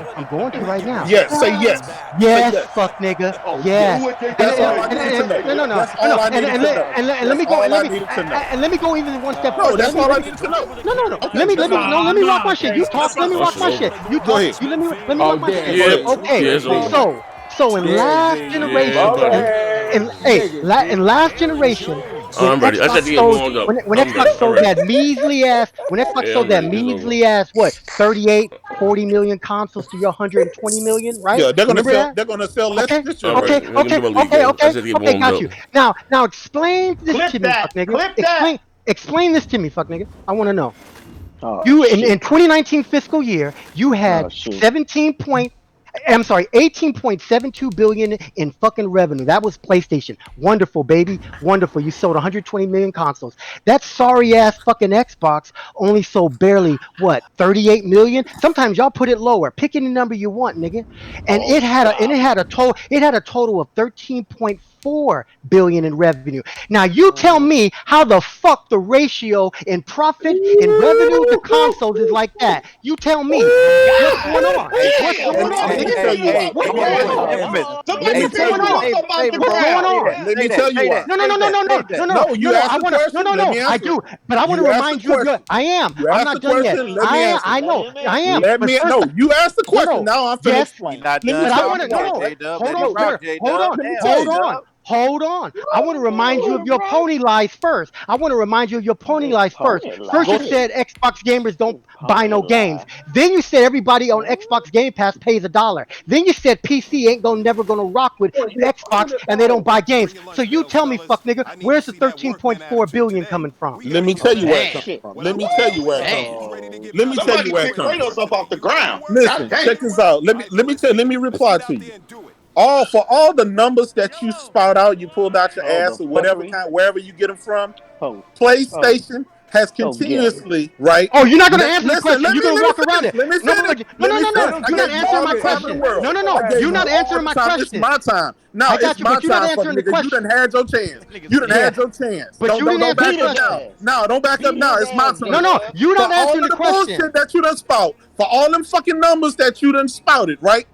Yes, say yes. Yes, fuck nigga. Yes. That's all I need to know. No. That's all I needed to know. And let me go even one step further. That's all I need to know. No. Let me rock my shit. You talk. Let me rock my shit. You talk. You let me rock my shit. Okay. So in last generation, I'm ready. I said to get warmed up. When Xbox sold that measly ass, what, 38, 40 million consoles to your 120 million, right? Yeah, they're gonna sell less. Okay, got you. Now explain this to me, fuck nigga. Explain this to me, fuck nigga. I want to know. In 2019 fiscal year, you had 18.72 billion in fucking revenue. That was PlayStation. Wonderful, baby. Wonderful. You sold 120 million consoles. That sorry ass fucking Xbox only sold barely, what, 38 million? Sometimes y'all put it lower. Pick any number you want, nigga. And it had a total of 13.4 billion in revenue. Now you tell me how the fuck the ratio in profit in revenue to consoles is like that. You tell me. What's going on? What's going on? Let me tell you why. Let me tell you why. No. You asked the question. No. I do, but I want to remind you of your. I am. I'm not done yet. I know. I am. No, you asked the question. Now I'm finished explaining. But I want to. Hold on. I want to remind you of your pony lies first. First you said Xbox gamers don't buy no games. Then you said everybody on Xbox Game Pass pays $1. Then you said PC ain't never gonna rock with Xbox and they don't buy games. So you tell me, fuck nigga, where's the 13.4 billion coming from? Let me tell you where it comes from. Let me tell you where it comes from. Up off the ground. Listen, check this out. Let me reply to you. For all the numbers that you spout out, you pulled out your ass or whatever kind, wherever you get them from, PlayStation has continuously, right? Oh, you're not going to answer the question. You're going to walk around it. Let me finish. No. You're not answering my question. No. You're not answering my question. It's my time. Now it's my time, fuck nigga. You done had your chance. But you didn't answer the question. No, don't back up now. It's my time. No. You're not answering the question. For all the bullshit that you done spout, for all them fucking numbers that you done spouted, right?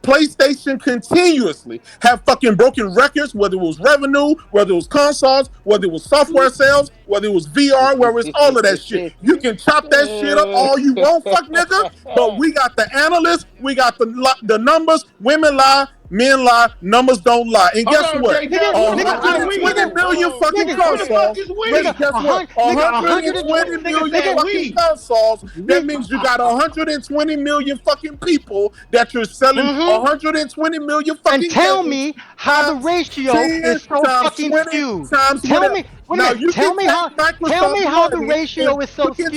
PlayStation continuously have fucking broken records, whether it was revenue, whether it was consoles, whether it was software sales, whether it was VR, whether it's all of that shit. You can chop that shit up all you want, fuck nigga, but we got the analysts, we got the numbers, women lie, men lie, numbers don't lie. And guess what? 120 million fucking consoles. Guess what? 120 million fucking consoles. That means you got 120 million fucking people that you're selling 120 million fucking. And tell me how the ratio is so fucking skewed. Wait a minute. Tell me how the ratio is so skewed.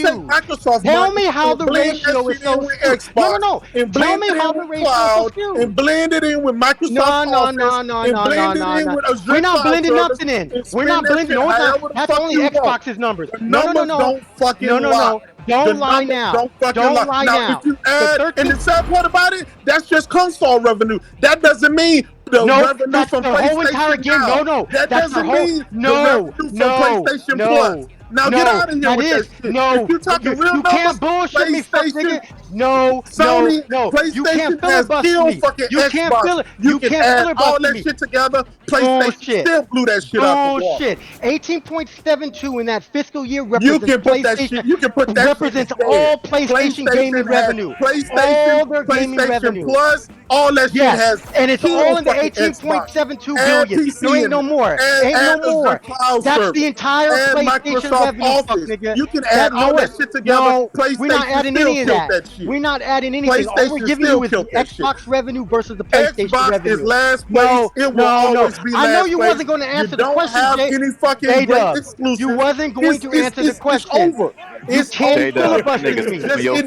Tell me how the ratio is so skewed. No. Tell me how the ratio is so skewed. And blend it in with Microsoft Office. No. We're not blending nothing in. We're not blending. No, that's only Xbox's numbers. No. Don't fucking lie. Don't lie now. Don't lie now. If you add, and the sad part about it, that's just console revenue. That doesn't mean the revenue from the PlayStation whole entire game. No. That doesn't mean the revenue from PlayStation Plus. Now get out of here with that shit. No, if you're talking real you can't bullshit me, fuck nigga. No, Sony, no. You can't has killed fucking you Xbox. Can't fill it. You can add all that shit together. PlayStation still blew that shit out the wall. 18.72 in that fiscal year represents PlayStation. You can put that represents all PlayStation gaming revenue. All their gaming revenue. Plus, all that shit has. And it's all in the 18.72 billion. There ain't no more. Ain't no more. That's the entire PlayStation revenue, fuck nigga. You can add all that shit together. No, PlayStation we're not adding any of that. We're not adding anything. All we're giving you is the Xbox revenue versus the PlayStation Xbox revenue. Is last place. It will always be last I know you place. wasn't going to answer the question, Jay. You don't have any fucking great exclusive. You wasn't going to answer the question. It's over. You can't filibuster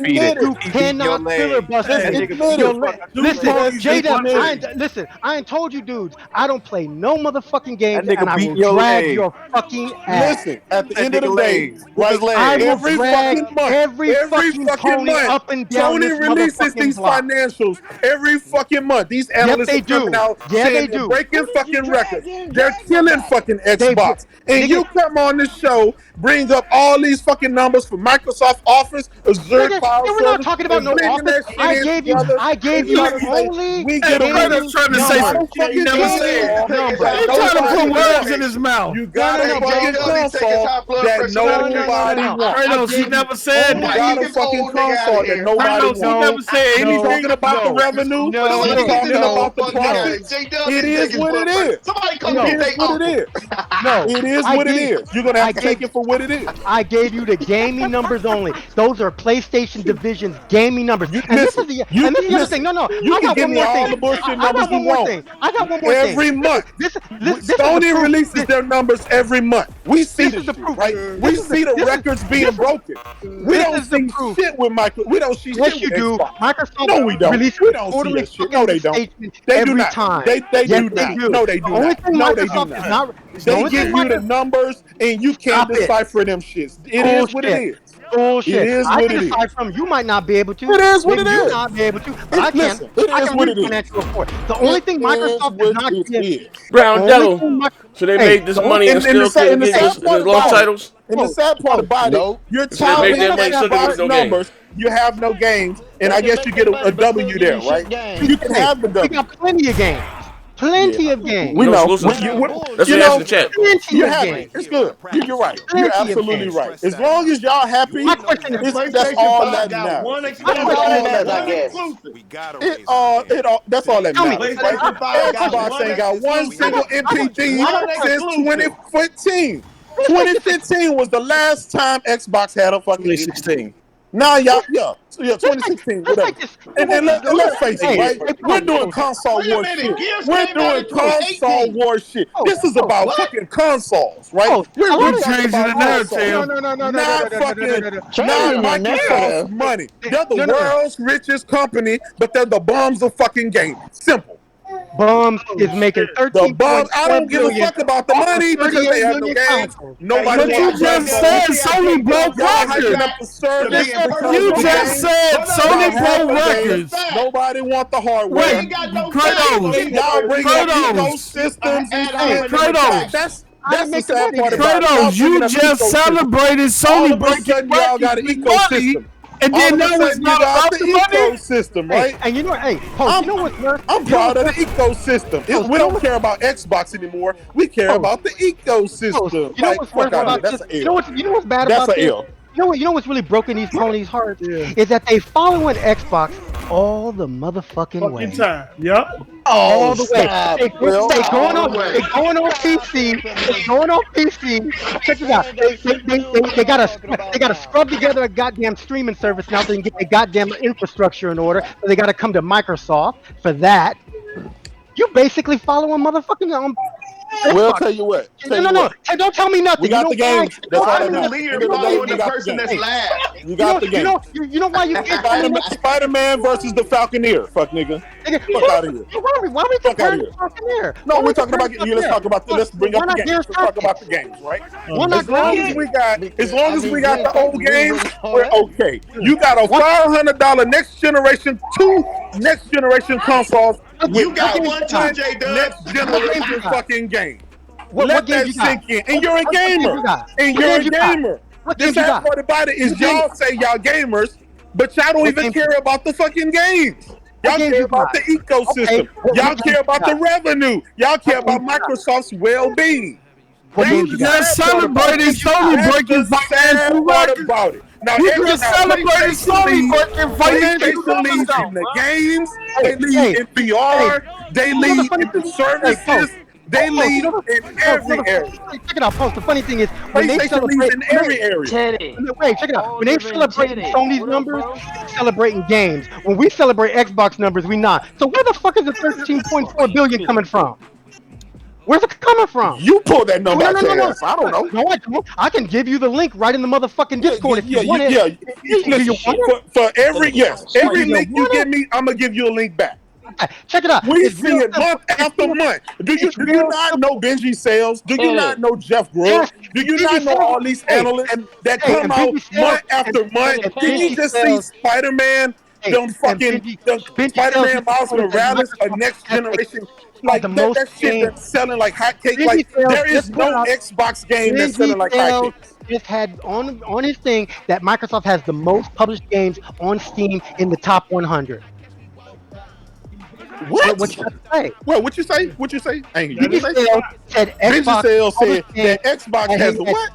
me. You cannot filibuster me. Listen, I ain't told you dudes, I don't play no motherfucking games and I will drag your fucking ass. Listen, at the end of the day, every fucking pony up and down Sony releases these financials every fucking month. These analysts are coming out saying they're breaking fucking records. They're killing fucking Xbox. And you come on this show, bring up all these fucking numbers for Microsoft Office, Azure Cloud Service. We're not talking about no Office. I gave you only. We get Kratos trying to say something he never said. He's trying to put words in his mouth. You got a fucking console that nobody wants. Kratos, he never said that. You got a fucking console that nobody wants. He never said anything. Talking about the revenue. Talking about the profits. It is what it is. Somebody come It is what it is. No, it is what it is. You're gonna have to take it for what it is. I gave you the gaming numbers only. Those are PlayStation Division's gaming numbers. And this is the other thing. No. You can give me all the bullshit numbers you want. I got one more thing. Every month. Sony releases their numbers every month. We see this shit, right? We see the records being broken. We don't see shit with Microsoft. We don't see shit with Xbox. Microsoft. No, we don't. We don't see that shit. No, they don't. They do not. They do not. No, they do not. No, they do not. They give you the numbers and you can't decipher them shits. It is what it is. Bullshit. It is what it is. You might not be able to. It is what it is. You not be able to. But I can. It is what it is. The only thing Microsoft does not give. Brown Devil. So they made this money and still couldn't get his launch titles. And the sad part about it, you're telling me numbers. You have no games, and I guess you get a W there, right? You can have the W. We got plenty of games. Plenty of games. We know. That's what they asked in the chat. You're happy. It's good. You're right. You're absolutely right. As long as y'all happy, that's all that matters. That's all that matters. Xbox ain't got one single MPD since 2015. 2015 was the last time Xbox had a fucking 2016. Now y'all, 2016, whatever. And let's face it, right? We're doing console war shit. We're doing console war shit. This is about fucking consoles, right? We're changing the narrative. Not Microsoft's money. They're the world's richest company, but they're the bums of fucking gaming. Simple. Bums is making 13. The bums. I don't give a fuck about the money because they have no games. Nobody. But you just said Sony broke records. You just said Sony broke records. Nobody want the hardware. Wait, Kratos. Y'all bring up ecosystems and Kratos. That's the sad part about it. Kratos, you just celebrated Sony breaking y'all got an ecosystem. And then now it's not about the ecosystem, right? And you know, I'm proud of the ecosystem. We don't care about Xbox anymore. We care about the ecosystem. You know what's worse about this? You know what's bad about this? You know what's really broken these ponies' hearts is that they following Xbox all the motherfucking way. Time. Yep. All the way. They going on PC. They going on PC. Check this out. They gotta scrub together a goddamn streaming service now so they can get their goddamn infrastructure in order. So they gotta come to Microsoft for that. You basically following motherfucking Well, tell you what. No. Hey, don't tell me nothing. We got the games. That's all Why that do matters. leaders End of the day, follow we the got person the that's games. last? You got the games. You know why you can't tell me nothing? Spider-Man versus the Falconeer. Fuck nigga. Fuck out of here. Why are we comparing the Falconeer? No, we're talking about. Let's talk about. Let's bring up the games. Let's talk about the games, right? As long as we got the old games, we're okay. You got a $500 next generation, 2 next generation consoles. You got one too, J Dub. Next generation fucking game. What Let games that you got? sink in. And you're a gamer. And you're a gamer. The sad part about it is y'all say y'all gamers, but y'all don't even care about the fucking games. Y'all care about the ecosystem. Y'all care about the revenue. Y'all care about Microsoft's well-being. You just celebrated Sony breaking financial records. About it. Now, you just celebrated Sony breaking financial leads in the games. They lead in VR. They lead in the services. They lead in every area. Check it out, Post. The funny thing is, when they celebrate in every area. Wait, check it out. When they celebrate Sony's numbers, they're celebrating games. When we celebrate Xbox numbers, we not. So where the fuck is the 13.4 billion coming from? Where's it coming from? You pull that number out your ass. I don't know. No, I don't. I can give you the link right in the motherfucking Discord if you want it. For every link you give me, I'm gonna give you a link back. Check it out. We see it month after month. Do you not know Benji Sales? Do you not know Jeff Grubb? Do you not know all these analysts that come out month after month? Did you just see Spider-Man? Spider-Man Miles Morales, a next generation. Like that shit that's selling like hotcakes. Like there is no Xbox game that's selling like hotcakes. Just had on his thing that Microsoft has the most published games on Steam in the top 100. What you say? What you say? What you say? Benji said Xbox has the what?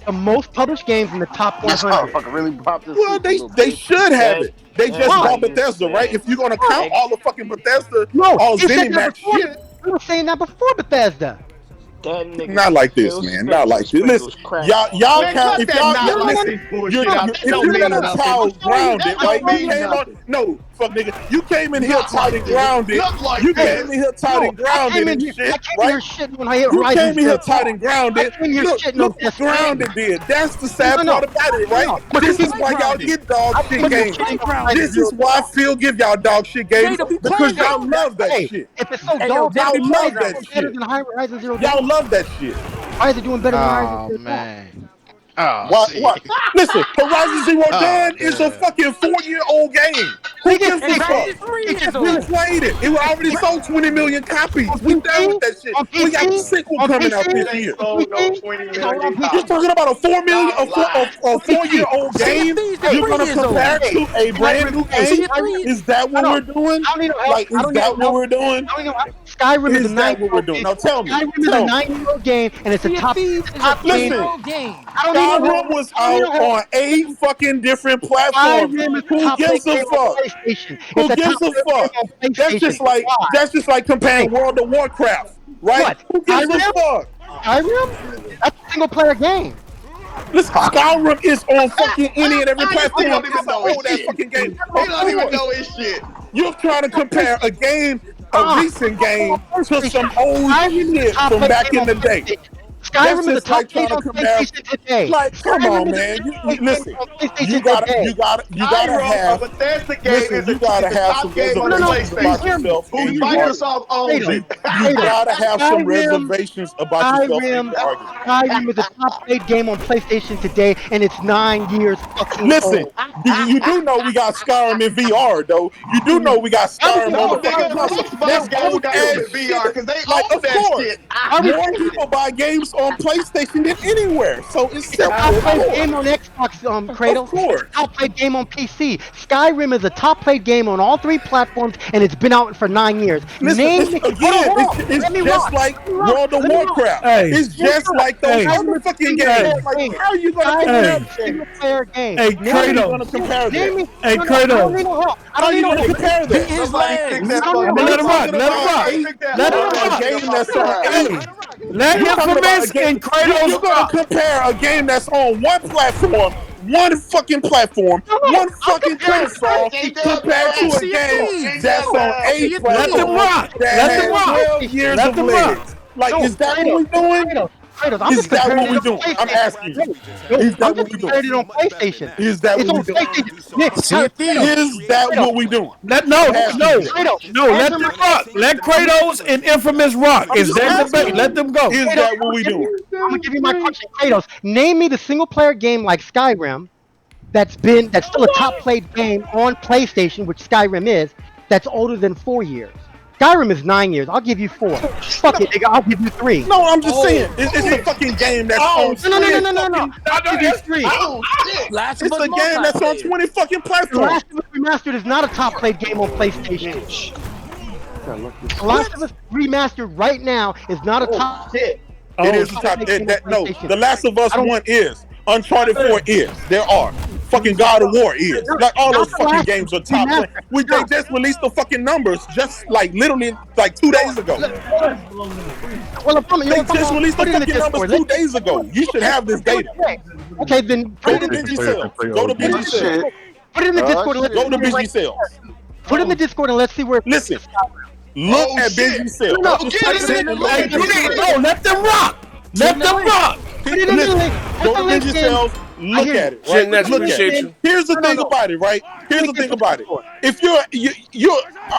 The most published games in the top 100. Really popped this. Well, they should have it. They just bought Bethesda, right? If you're gonna count all the fucking Bethesda, all ZeniMax shit. We were saying that before Bethesda. Not like this, man. Not like this. Listen, y'all count. If you're gonna count grounded, right? No, fuck nigga. You came in here tight and grounded. You came in here tight and grounded and shit, right? You came in here tight and grounded. Look what grounded did. That's the sad part about it, right? This is why y'all get dog shit games. This is why Phil give y'all dog shit games because y'all love that shit. If it's so dog, y'all love that shit. Y'all love that shit. Why is it doing better than Horizon? Oh man. What? Listen, Horizon Zero Dawn is a fucking 4-year-old game. Who gives a fuck? We played it. It was already sold 20 million copies. We done with that shit. We got the sequel coming out this year. You're talking about a 4-year-old game? You're gonna compare to a brand new game? Is that what we're doing? Like, is that what we're doing? Skyrim is a 9-year-old game. Now tell me. Skyrim is a 9-year-old game, and it's a top game. Skyrim was out on 8 fucking different platforms. Who gives a fuck? Who gives a fuck? That's just like comparing World of Warcraft, right? Who gives a fuck? Skyrim? That's a single player game. Listen, Skyrim is on fucking any and every platform. It's an old ass fucking game. He don't even know his shit. You're trying to compare a game, a recent game, to some old shit from back in the day. Skyrim is the top game on PlayStation today. Like, come on, man. Listen, you gotta have. Bethesda game is you gotta have some reservations about yourself. Microsoft owns it. You gotta have some reservations about yourself. Skyrim is the top played game on PlayStation today, and it's 9 years fucking Listen, old. you do know we got Skyrim in VR, though. You do know we got Skyrim on the fucking console. That's old ass VR because they like, own that shit. More people buy games on PlayStation than anywhere, so it's simple. Top played game on Xbox, Kratos. Of course. Top played game on PC. Skyrim is a top played game on all 3 platforms, and it's been out for 9 years. Listen, it's just like World of Warcraft. It's just like those other fucking games. Like, how are you gonna compare single player game? Hey, Kratos. Hey, Kratos. I don't even compare that. Let him rock. Let him rock. A game that's on Let Infamous and Kratos. You're gonna compare a game that's on one platform, one fucking platform, one fucking console, compared to a game that's on 8 platforms that has 12 years of legs. Like, is that what we're doing? I'm Is just that comparing what we're it on doing? I'm PlayStation. asking you. Is that what we're doing? Comparing it on PlayStation. Is that It's what on we're doing? PlayStation. Nick, Is that what we're doing? Let Answer them my rock. Let Kratos and Infamous rock. I'm Is just that asking. debate? Let them go. Is that what we're doing? I'm gonna give you my question. Kratos, name me the single player game like Skyrim that's still a top played game on PlayStation, which Skyrim is, that's older than 4 years. Skyrim is 9 years. I'll give you 4. Fuck it, nigga. I'll give you 3. No, I'm just saying. It's a fucking game that's on. No. I'll give you 3. It's a game that's on 20 fucking The platforms. Last of Us Remastered is not a top played game on PlayStation. The Last of Us Remastered right now is not a top. It is a top. No, The Last of Us 1 is. Uncharted 4 is. There are. Fucking God of War is. Like, all those fucking games are top. They just released the fucking numbers just like literally like 2 days ago. Well, They just released the fucking numbers 2 days ago. You should have this data. Okay, then Go to BG Sales. Go to BG Sales. put it in the Discord. And let's Go to see where BG Sales. Put it in the Discord and let's see where. Listen. Look at BG Sales. No, let them rock. Let them rock. Put it in the link. Go to BG Sales. Look at it. Right? Look at it. Here's the thing about it, right? Here's the thing about it. If you're,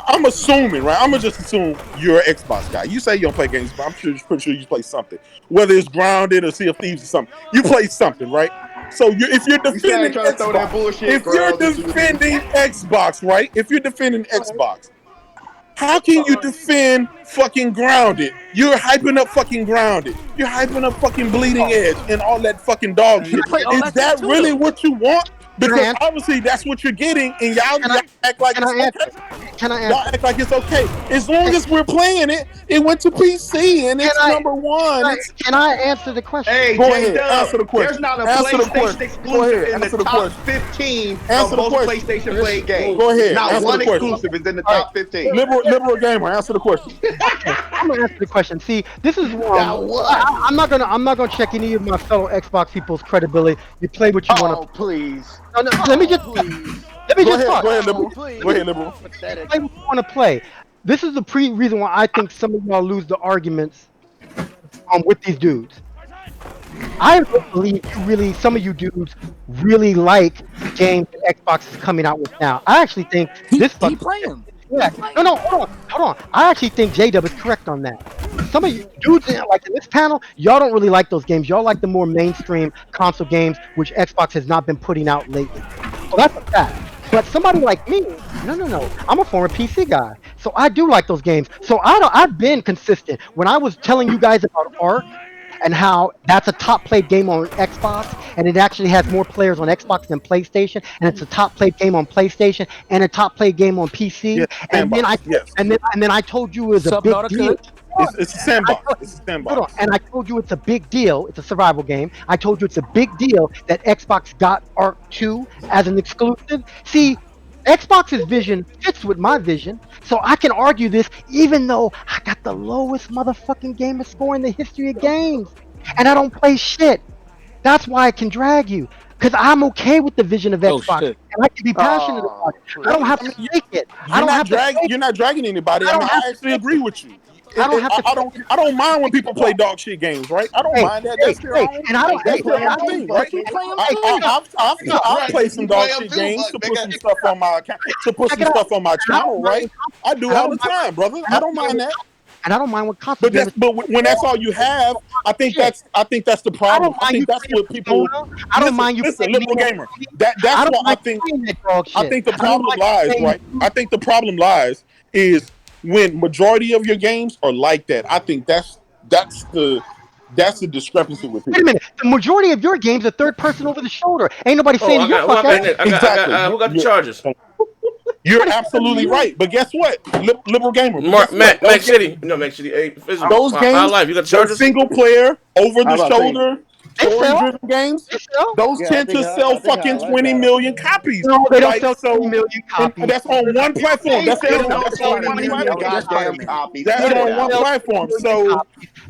I'm assuming, right? I'm gonna just assume you're an Xbox guy. You say you don't play games, but I'm pretty sure you play something. Whether it's Grounded or Sea of Thieves or something, you play something, right? So if you're defending Xbox, right? If you're defending Xbox, how can you defend fucking Grounded? You're hyping up fucking Grounded. You're hyping up fucking Bleeding Edge and all that fucking dog shit. Is that really what you want? Because obviously that's what you're getting, and y'all act like it's okay. Y'all act like it's okay. As long as we're playing it, it went to PC and it's number one. Can I answer the question? Hey, go ahead. Answer the question. There's not a Answer the PlayStation question. exclusive in the top 15 of most PlayStation played games. Go ahead. Not Answer one the question. exclusive is in the top 15. Liberal gamer, answer the question. I'm gonna answer the question. See, this is I'm not gonna check any of my fellow Xbox people's credibility. You play what you want to. Please. No, let me just talk. Go ahead, Liberal. Go ahead, Liberal. Play what you want to play. This is the reason why I think some of y'all lose the arguments with these dudes. I don't believe some of you dudes really like games that Xbox is coming out with now. I actually think this playing. Yeah. No, hold on. I actually think J-Dub is correct on that. Some of you dudes like in this panel, y'all don't really like those games. Y'all like the more mainstream console games, which Xbox has not been putting out lately. So that's a fact. But somebody like me, no. I'm a former PC guy, so I do like those games. So I've been consistent. When I was telling you guys about Ark and how that's a top played game on Xbox, and it actually has more players on Xbox than PlayStation, and it's a top played game on PlayStation and a top played game on PC. Yes, and then I told you it was a big deal. It's a sandbox. Hold on. And I told you it's a big deal. It's a survival game. I told you it's a big deal that Xbox got Ark 2 as an exclusive. See, Xbox's vision fits with my vision, so I can argue this even though I got the lowest motherfucking gamer score in the history of games, and I don't play shit. That's why I can drag you, because I'm okay with the vision of Xbox, and I can be passionate about it. I don't have to fake it. You're not dragging anybody. I actually agree with you. I don't mind when people play dog shit games, right? I don't mind that. That's their own thing, right? I've played some dog shit games to put some stuff on my account, to put some stuff on my channel, right? I do all the time, brother. I don't mind that. And I don't mind what console. But when that's all you have, I think that's the problem. I think that's what people. I don't mind you. Listen, Liberal gamer. That's what I think. I think the problem lies, right? I think the problem lies is when majority of your games are like that. I think that's the discrepancy with people. Wait a minute. The majority of your games are third person over the shoulder. Ain't nobody saying you're fucking. Exactly. Who got the charges? You're absolutely right, but guess what? Liberal gamer. Mac City. No, Mac City. Hey, those games, life. You got the charges? Single player, over the shoulder, story-driven games. Those tend to sell fucking 20 million copies. No, they don't sell 20 million copies. That's on one platform. That's on one platform. So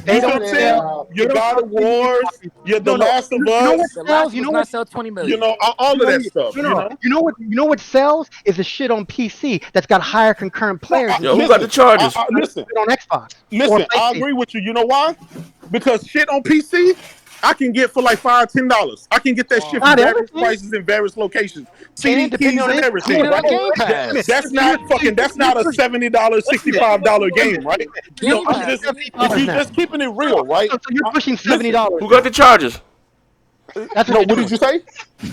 They You know what don't I'm saying? sell. Your They don't God sell of Wars, your The no, Last of you know Us. what The sells? last You was know not what? sell 20 You million. know, all of that stuff. No, You no. know. You know what sells is the shit on PC that's got higher concurrent players. Yo, who got the charges? Listen, on Xbox. listen. I agree with you. You know why? Because shit on PC, I can get for like $5-10. I can get that shit for Not various everything. prices in various locations. CD depending keys on and it. everything, Depending right? on Game Pass. That's not a $70, $65 game, right? So Game I'm Pass. just if you just keeping it real, right? So you're pushing Listen, $70. Who got the charges? That's no, what did you say?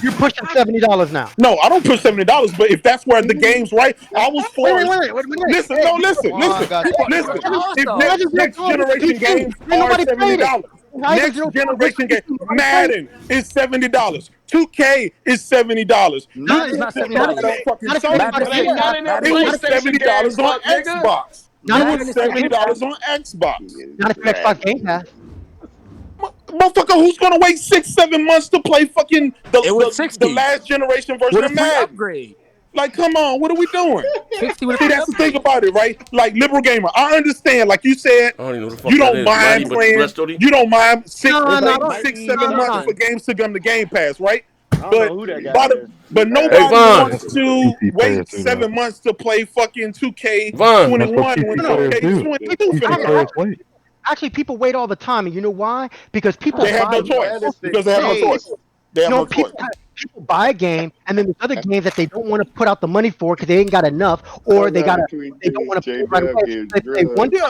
You're pushing $70 now. No, I don't push $70, but if that's where the game's right, I was forced. Wait. Listen. Listen. If Also, next generation games are $70, next generation game, Madden is $70, 2K is $70. Madden is not $70. Fucking Not if Sony it's Play. It was $70 on Xbox. Not It was $70 on Xbox. Not if it's Xbox Game Pass. Motherfucker, who's gonna wait 6-7 months to play fucking the last generation version With a of free Madden? upgrade. Like, come on, what are we doing? 60 with a See, free that's the upgrade. thing about it, right? Like, liberal gamer, I understand. Like you said, I don't even know what the fuck you that don't is. mind Mighty but playing. blessed, Odie? You don't mind six, No. 7 months for games to come to Game Pass, right? But but nobody Hey, Vaughn. wants to wait 7 months to play fucking 2K21 Vaughn. when 2K20. Actually, people wait all the time, and you know why? Because people They have no choice. Because they have no choice. They have no choice. People buy a game, and then there's other games that they don't want to put out the money for because they ain't got enough, or they don't want to put right away. They play one game,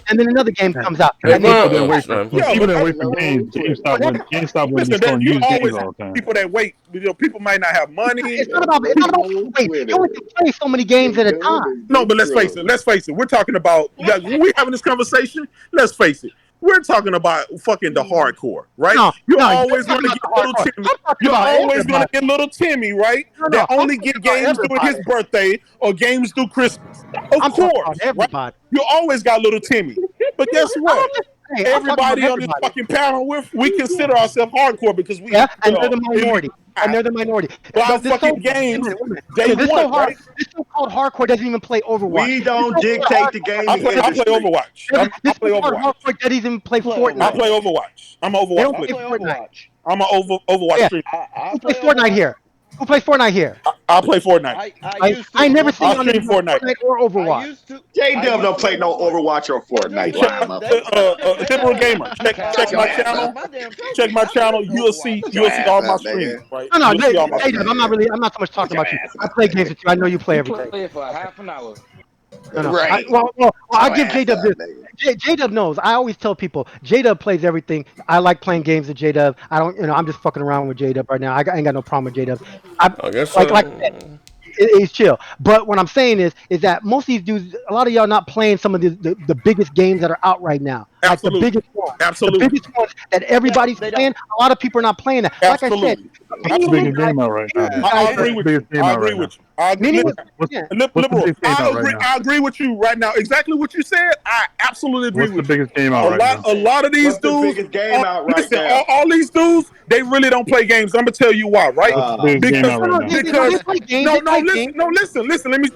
and then another game comes out. Hey, And Vaughn. People that wait for games, GameStop when Listen, destroying you used games always all the have time. people that wait. You know, people might not have money. It's not about wait. You only can play so many games at a time. No, but let's face it. We're talking about when we're having this conversation. Let's face it. We're talking about fucking the hardcore, right? You're always going to get little Timmy. You're always going to get little Timmy, right? That only get games during his birthday or games through Christmas. Of course, right? You always got little Timmy. But guess what? Everybody on this fucking panel, we consider ourselves hardcore because we and they're the minority. And they're the minority. Buy fucking games. This so-called hardcore doesn't even play Overwatch. We don't dictate the game. I play Overwatch. I play Overwatch. Hardcore doesn't even play Fortnite. I play Overwatch. I'm an Overwatch player. I'm an Overwatch streamer. Who plays Fortnite here? Who plays Fortnite here? I play Fortnite. I never seen on stream Fortnite or Overwatch. J-Dub don't play no Overwatch or Fortnite. Liberal gamer. Check my channel. Check my channel. You'll see all my streams. Right? No, J-Dub, I'm not so much talking about you. I play games with you. I know you play every day. Play it for half an hour. No. Right. I give J-Dub this. J-Dub knows. I always tell people J-Dub plays everything. I like playing games with J-Dub. I don't, I'm just fucking around with J-Dub right now. I ain't got no problem with J-Dub. I guess so. Like it's chill. But what I'm saying is that most of these dudes, a lot of y'all not playing some of the biggest games that are out right now. Absolutely. Like the biggest ones. Absolutely. The biggest ones that everybody's playing. A lot of people are not playing that. Like I said, What's the biggest game out right now? I agree with you. I agree with you. I agree with you right now. Exactly what you said. I absolutely agree with you. What's the biggest game out right now? A lot of these dudes. All these dudes, they really don't play games. I'm gonna tell you why, right? Because listen. Let me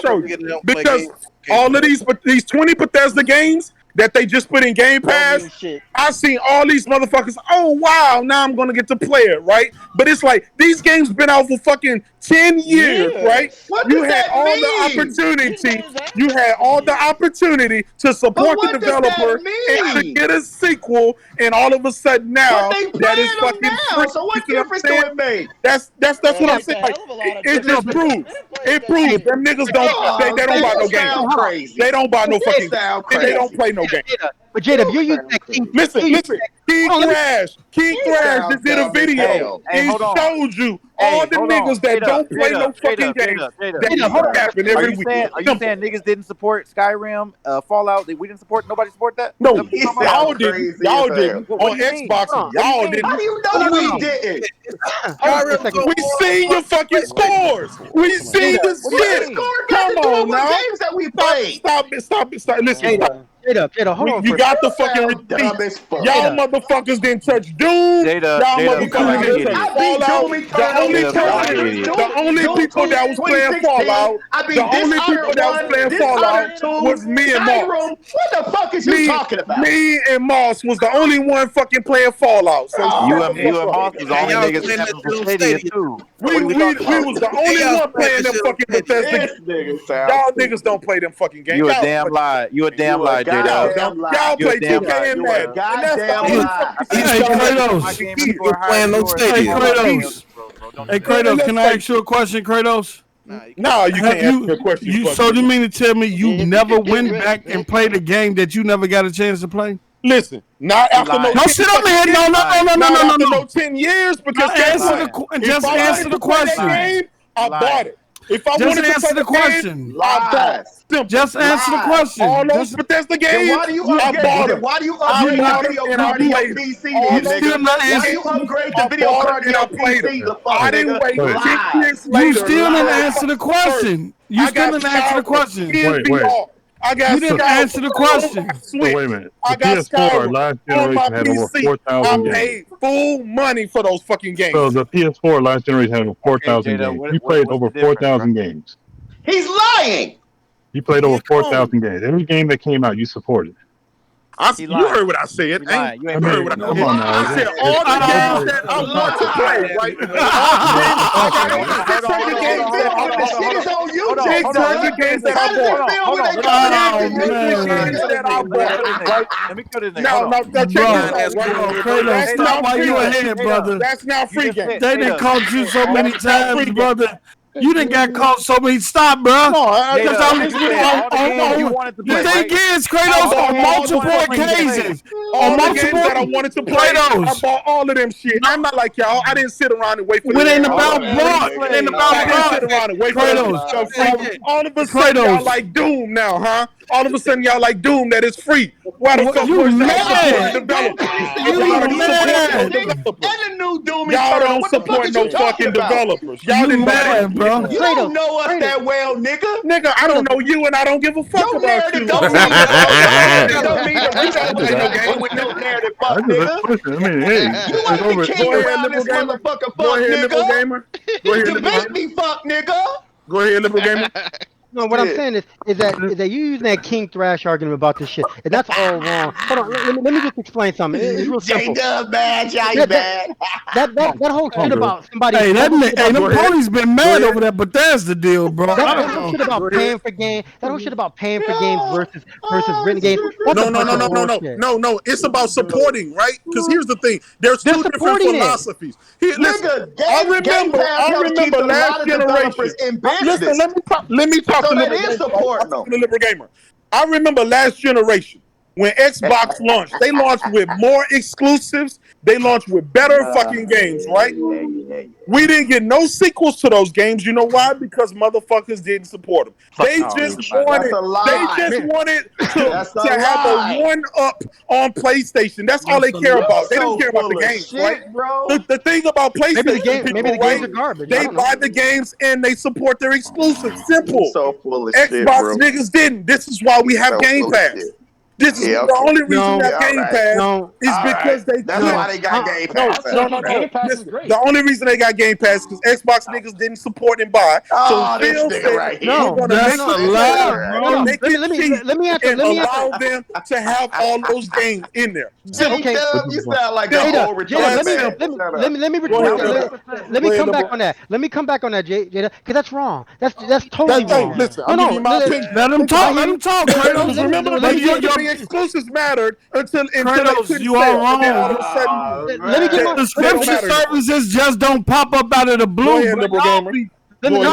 show you. Because all of these 20 Bethesda games that they just put in Game Pass, I seen all these motherfuckers. Oh wow, now I'm gonna get to play it, right? But it's like these games been out for fucking 10 years, right? You had all the opportunity. You had all the opportunity to support the developer and to get a sequel, and all of a sudden now that is fucking free. So what difference do it make? That's what I'm saying. Like, it just proves. It proves them niggas don't. They don't buy no games. They don't buy no fucking. They don't play no game. But Jada, if you use that King, listen. King Thrash just did a video. He showed you all the niggas that don't play no fucking games. That happen every week. Are you saying niggas didn't support Skyrim, Fallout? We didn't support. Nobody support that. No, y'all didn't. Y'all didn't on Xbox. Y'all didn't. How do you know we didn't? We seen your fucking scores. We seen the shit. Come on now. Games that we played. Stop. Listen. Jada, hold on. You got the fucking receipts. Y'all motherfuckers didn't touch Doom. Y'all motherfuckers didn't touch Fallout. The only people that was playing Fallout, was me and Moss. What the fuck is you talking about? Me and Moss was the only one fucking playing Fallout. So you and Moss was the only niggas stepping for Stadia too. We was the only one playing them fucking Bethesda games. Y'all niggas don't play them fucking games. You a damn lie. You a damn lie, Jada. Y'all play 2K and Madden. Goddamn lie. Hey, Kratos, can I ask you a question, Kratos? No, you can't ask me a question. So you mean to tell me you never went back and played a game that you never got a chance to play? Listen, not after no. Don't sit up here. No. 10 years because just answer the question. I bought it. If I wanted to answer the question, I bought it. Just answer the question. All those Bethesda games, why do you upgrade the video card in your PC? Why you upgrade the video card in your PC? I didn't wait 10 years later. You still didn't answer the question. You still didn't answer the question. Wait. You didn't answer the question. So wait a minute. The PS4 last generation had over 4,000 games. I paid full money for those fucking games. So the PS4 last generation had over 4,000 games. You played over 4,000 games. He's lying. You played over 4,000 games. Every game that came out, you supported. You heard what I said. You heard what I said. I said all the games that I want to play, right? The games that I bought. Let me cut it in. No, check this out. Stop while you ahead, brother. That's now free game. They done caught you so many times, brother. You done got caught so many. Stop, bro. The thing is, Kratos, on multiple occasions. On multiple that I wanted to play, I bought all of them shit. I'm not like y'all. I didn't sit around and wait for it. Ain't about blood. It ain't about blood. Sit around and wait for it. All of a sudden, y'all like Doom now, huh? All of a sudden, y'all like Doom that is free. Why the fuck you mad? And the new Doom. Y'all don't support no fucking developers. Y'all didn't mad, bro. You don't know us that well, nigga. Nigga, I don't know you, and I don't give a fuck about you. Don't mean that we don't play no game with no narrative, fuck, nigga. I mean, hey, you want the king around this motherfucker, fuck, nigga. Debate me, fuck, nigga. Go ahead, liberal gamer. No, what I'm saying is that you using that King Thrash argument about this shit, and that's all wrong. Hold on, let me just explain something. It's real simple. That whole shit about somebody. Hey, them ponies been mad over that Bethesda deal, bro. That whole shit about paying for games. That whole shit about paying for games versus written games. No. It's about supporting, right? Because here's the thing: there's two different philosophies. I remember last generation. Listen, let me talk. Liberal gamer. I remember last generation when Xbox launched. They launched with more exclusives. They launched with better fucking games, right? We didn't get no sequels to those games. You know why? Because motherfuckers didn't support them. They just wanted to have a one-up on PlayStation. That's all they care about. They don't care about the games, right? Bro. The thing about PlayStation, maybe the games are garbage. They buy the games and they support their exclusives. Simple. So full of Xbox shit, bro. Niggas didn't. This is why we have Game Pass. This is the only reason that Game Pass is because they. That's why they got Game Pass. No. The only reason they got Game Pass is because Xbox niggas didn't support and buy. So Phil said, that's a lie. Let me answer. Allow them to have all those games in there. Okay, you sound like a whole retarded man. Let me come back on that. Let me come back on that, Jada, because that's wrong. That's totally wrong. Listen, I'll give you my opinion. Let them talk. Remember, exclusives mattered until Kratos, you are wrong. Let me get my subscription services just don't pop up out of the blue. Go ahead, liberal gamer. Go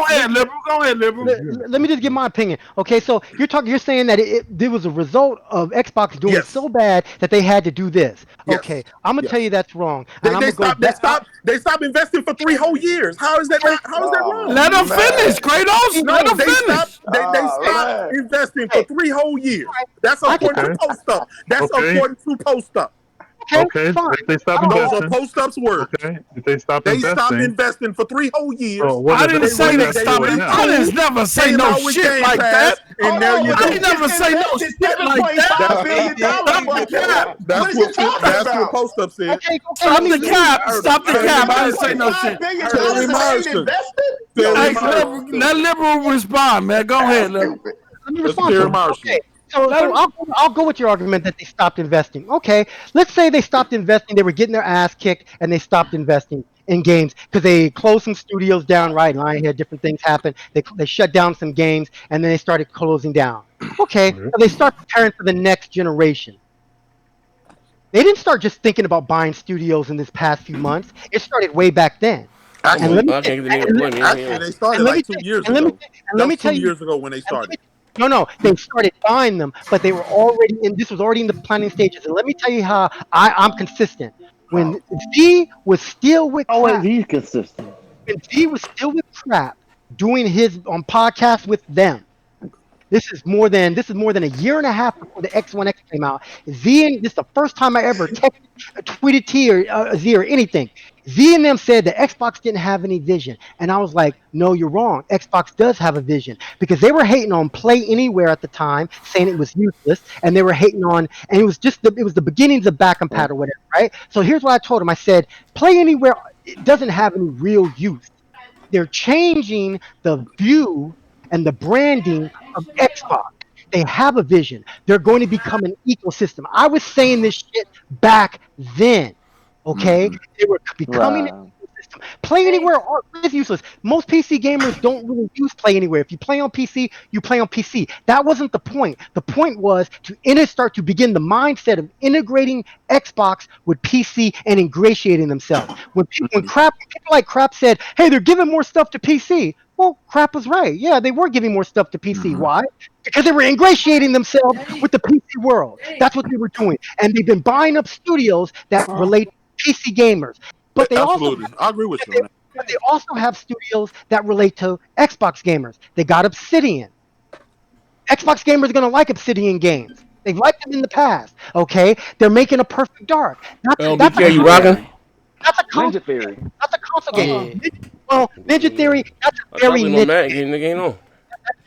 ahead, liberal. Let me just give my opinion. Okay, so you're saying that there was a result of Xbox doing so bad that they had to do this. Okay, I'm gonna tell you that's wrong. They stopped investing for 3 whole years. How is that wrong? Let them finish, Kratos. Let them finish. They stopped investing for 3 whole years. That's according to Post Up. Okay, fine. if they stop Those are investing. post-ups words. Okay, if they stop They stopped investing. investing for 3 whole years. So what I is didn't it? say they What stopped. right now? I didn't never say Came no out with shit Game like Pass, that. and there you I go. ain't never say no shit like that. $7.5 billion. Stop the cap. What is you talking That's what about? post-up said. Okay, Stop let the me cap. Stop the Terry cap. I didn't say Marshall. no shit. $7.5 billion Terry that ain't Marshall. invested? Terry Hey, Marshall. let liberal respond, man. Go ahead, liberal. Stupid. let me That's respond to Terry him. Marshall. Okay, so I'll go with your argument that they stopped investing. Okay, let's say they stopped investing. They were getting their ass kicked, and they stopped investing in games because they closed some studios down. Right, Lionhead, different things happened. They shut down some games, and then they started closing down. Okay, so they start preparing for the next generation. They didn't start just thinking about buying studios in this past few months. It started way back then. And let me I can't get the nigga to play me. Actually, they started like 2 years and let me ago. and That let me was tell 2 you. years ago when they And let me, started. no, they started buying them, but they were already in. This was already in the planning stages. And let me tell you how I'm consistent. When Z was still with Always crap, he's consistent. when Z was still with crap, doing his podcast with them. This is more than a year and a half before the X1X came out. This is the first time I ever tweeted T or Z or anything. Z and them said the Xbox didn't have any vision, and I was like, no, you're wrong. Xbox does have a vision because they were hating on Play Anywhere at the time, saying it was useless, and they were hating on, and it was the beginnings of back and pat or whatever, right? So here's what I told him. I said, Play Anywhere, it doesn't have any real use. They're changing the view and the branding of Xbox. They have a vision. They're going to become an ecosystem. I was saying this shit back then. Okay, they were becoming an Right. ecosystem. Play Anywhere is useless. Most PC gamers don't really use Play Anywhere. If you play on PC, you play on PC. That wasn't the point. The point was to start to begin the mindset of integrating Xbox with PC and ingratiating themselves. When people like Crap said, "Hey, they're giving more stuff to PC." Well, Crap was right. Yeah, they were giving more stuff to PC. Why? Because they were ingratiating themselves with the PC world. That's what they were doing, and they've been buying up studios that relate to PC gamers. But they also Absolutely, I agree with you on that. but they also have studios that relate to Xbox gamers. They got Obsidian. Xbox gamers are going to like Obsidian games. They've liked them in the past. Okay, they're making a Perfect Dark. LBK, you rocking? That's a Ninja Theory. That's a console game. Well, Ninja Theory. That's a I thought very we niche. were mad. Nigga ain't on.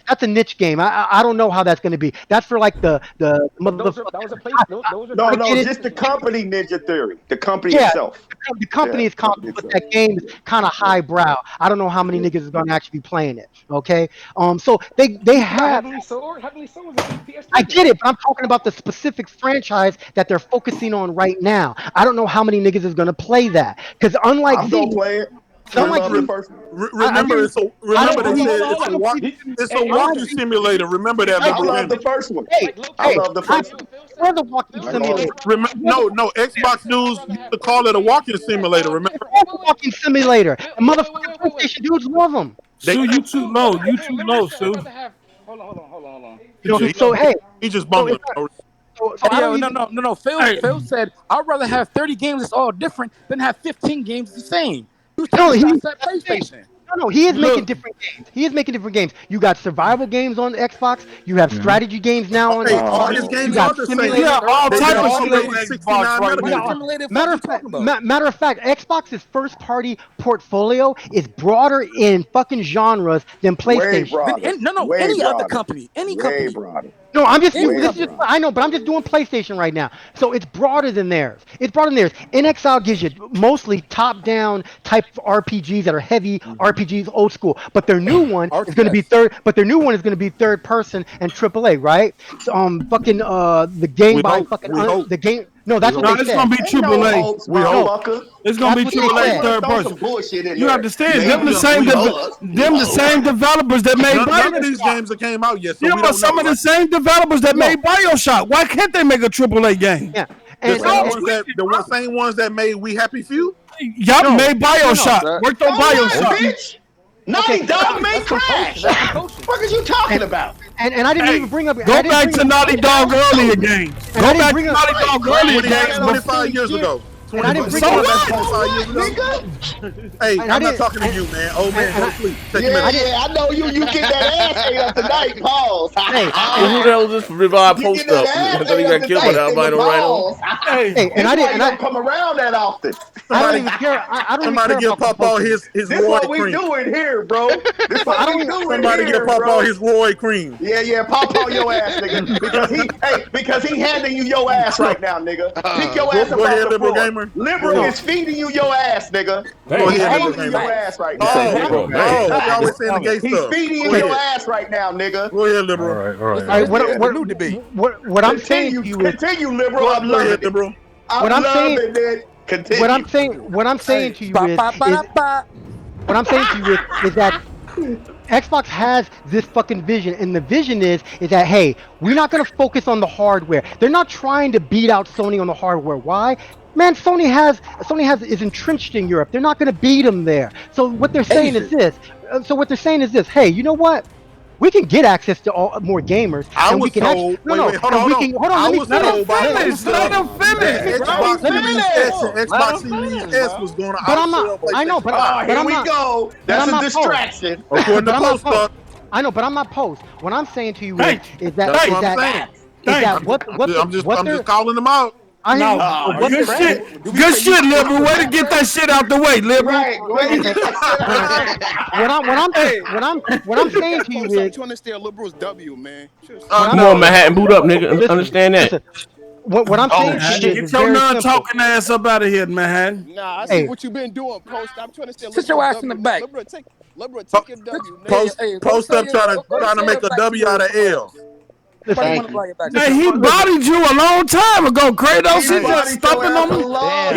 That's a niche game. I don't know how that's going to be. That's for like the Those motherfuckers. are place. Those are No, I get it. just the company Ninja Theory. The company Yeah, itself. the company is console, but that game is kind of highbrow. I don't know how many niggas is going to actually be playing it. Okay, so they have. Heavenly Sword. Heavenly Sword was a PS3 I game. get it, but I'm talking about the specific franchise that they're focusing on right now. I don't know how many niggas is going to play that because unlike I'm Z, gonna play it. I love the first one. Remember, they said it's a walking simulator. Remember that. I love the first one. I love the first one. We're the walking simulator. No, Xbox dudes used to call it a walking simulator. Remember? Walking simulator. And motherfucking PlayStation dudes love them. Sue, you too low. You too low, Sue. Hold on. So hey, he just bumped it. So I don't even, No. Phil said, I'd rather have 30 games that's all different than have 15 games the same. He was taking shots at PlayStation. No, he is making different games. You got survival games on Xbox. You have strategy games now on Xbox. All his games are the same. Yeah, all They type of all shit made on 69 Xbox right millimeters. Matter of fact, Xbox's first party portfolio is broader in fucking genres than PlayStation. Any other company. Any company. No, I'm just. I know, but I'm just doing PlayStation right now. So it's broader than theirs. NXL gives you mostly top-down type of RPGs that are heavy RPGs, old school. But their new one is going to be third. But their new one is going to be third person and AAA, right? So, the game the game. No, that's what they said. It's gonna be AAA. It's gonna be AAA third person. You understand? Them the same developers that made None of these games that came out yet. So you know some of the same developers that made BioShock. Why can't they make a AAA game? Yeah, the same ones that made We Happy Few. Y'all made BioShock. Worked on BioShock. Naughty Dog made Crash. What are you talking about? And I didn't even bring up. Go back to Naughty Dog earlier games. Go back to Naughty Dog earlier games. 25 years ago. And I didn't bring so it up. Nigga. Hey, I'm not talking to you, man. Old man, go to sleep. I know you get that ass ate up tonight. Pause. Hey, who the hell is this Revive post up? I thought he got killed by the albino rhino. Hey, and I don't come around that often. I don't even care. I don't Somebody even care give Papa his This Roy what we cream. doing here, bro. This what we doing Somebody here, give Papa bro. his Roy cream. Yeah, Papa your ass, nigga. Because he handing you your ass right now, nigga. Pick your ass up off the floor. Liberal is feeding you your ass, nigga. Go ahead, He's feeding you your ass right now. you always saying the gay He's stuff. feeding you your ass right now, nigga. Go ahead, liberal. All right. What I'm saying to you is continue, liberal. I'm Go ahead, loving it. liberal. What I'm saying. Continue. What I'm saying to you is that Xbox has this fucking vision, and the vision is that hey, we're not gonna focus on the hardware. They're not trying to beat out Sony on the hardware. Why? Man, Sony is entrenched in Europe. They're not gonna beat them there. So what they're saying is this. Hey, you know what? We can get access to more gamers. I and was we can told. Hold on. I was told by Xbox Series S was going to outsell PlayStation. I know, but here we go. That's a distraction. According to Post. I know, but I'm not post. What I'm saying to you is that I'm just calling them out. Good shit, liberal. Way to get that shit out the way, liberal. What I'm saying to you is, I'm trying to stay a liberal's W, man. Come on, Manhattan, boot up, nigga. Understand that. What I'm saying to you is, get your non-talking ass up out of here, Manhattan. Nah, I see what you've been doing, Post. I'm trying to stay a liberal's Sit your ass in the back. Liberal, take your W, man. Post up trying to make a W out of L. Hey, he bodied you a long time ago, Kratos. He just stumping on me.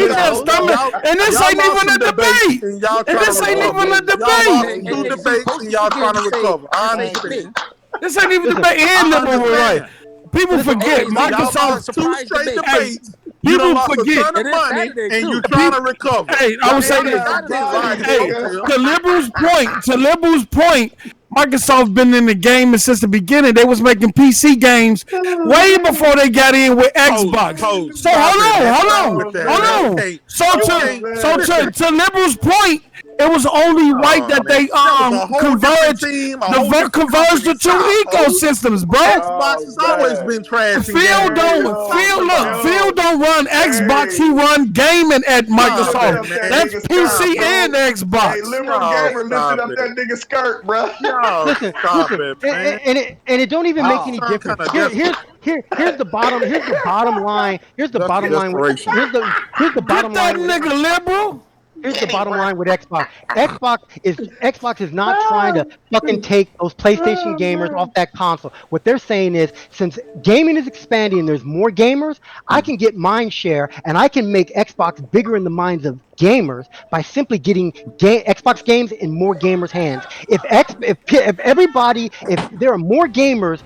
He just stumping. And this ain't even a debate. And this ain't even a debate. Two debates and y'all trying to recover. I understand. This ain't even a debate. And liberal was right. People forget Microsoft two straight debates. People forget money and you trying to recover. Hey, I would say this. Hey, to liberals' point, Microsoft been in the game since the beginning. They was making PC games way before they got in with Xbox. So hold on. So to liberals' point, it was only right that they converged the two ecosystems, bro. Xbox has always been trash. Phil don't run Xbox. He run gaming at Microsoft. That's PC and Xbox. Hey, liberal gamer lifted up that nigga skirt, bro. Listen, and it don't even make any difference. Here's the bottom line. Here's the bottom line. Here's the bottom line. Get that nigga liberal. Here's the bottom line with Xbox. Xbox is not trying to fucking take those PlayStation gamers off that console. What they're saying is, since gaming is expanding and there's more gamers, I can get mind share and I can make Xbox bigger in the minds of gamers by simply getting Xbox games in more gamers' hands. If there are more gamers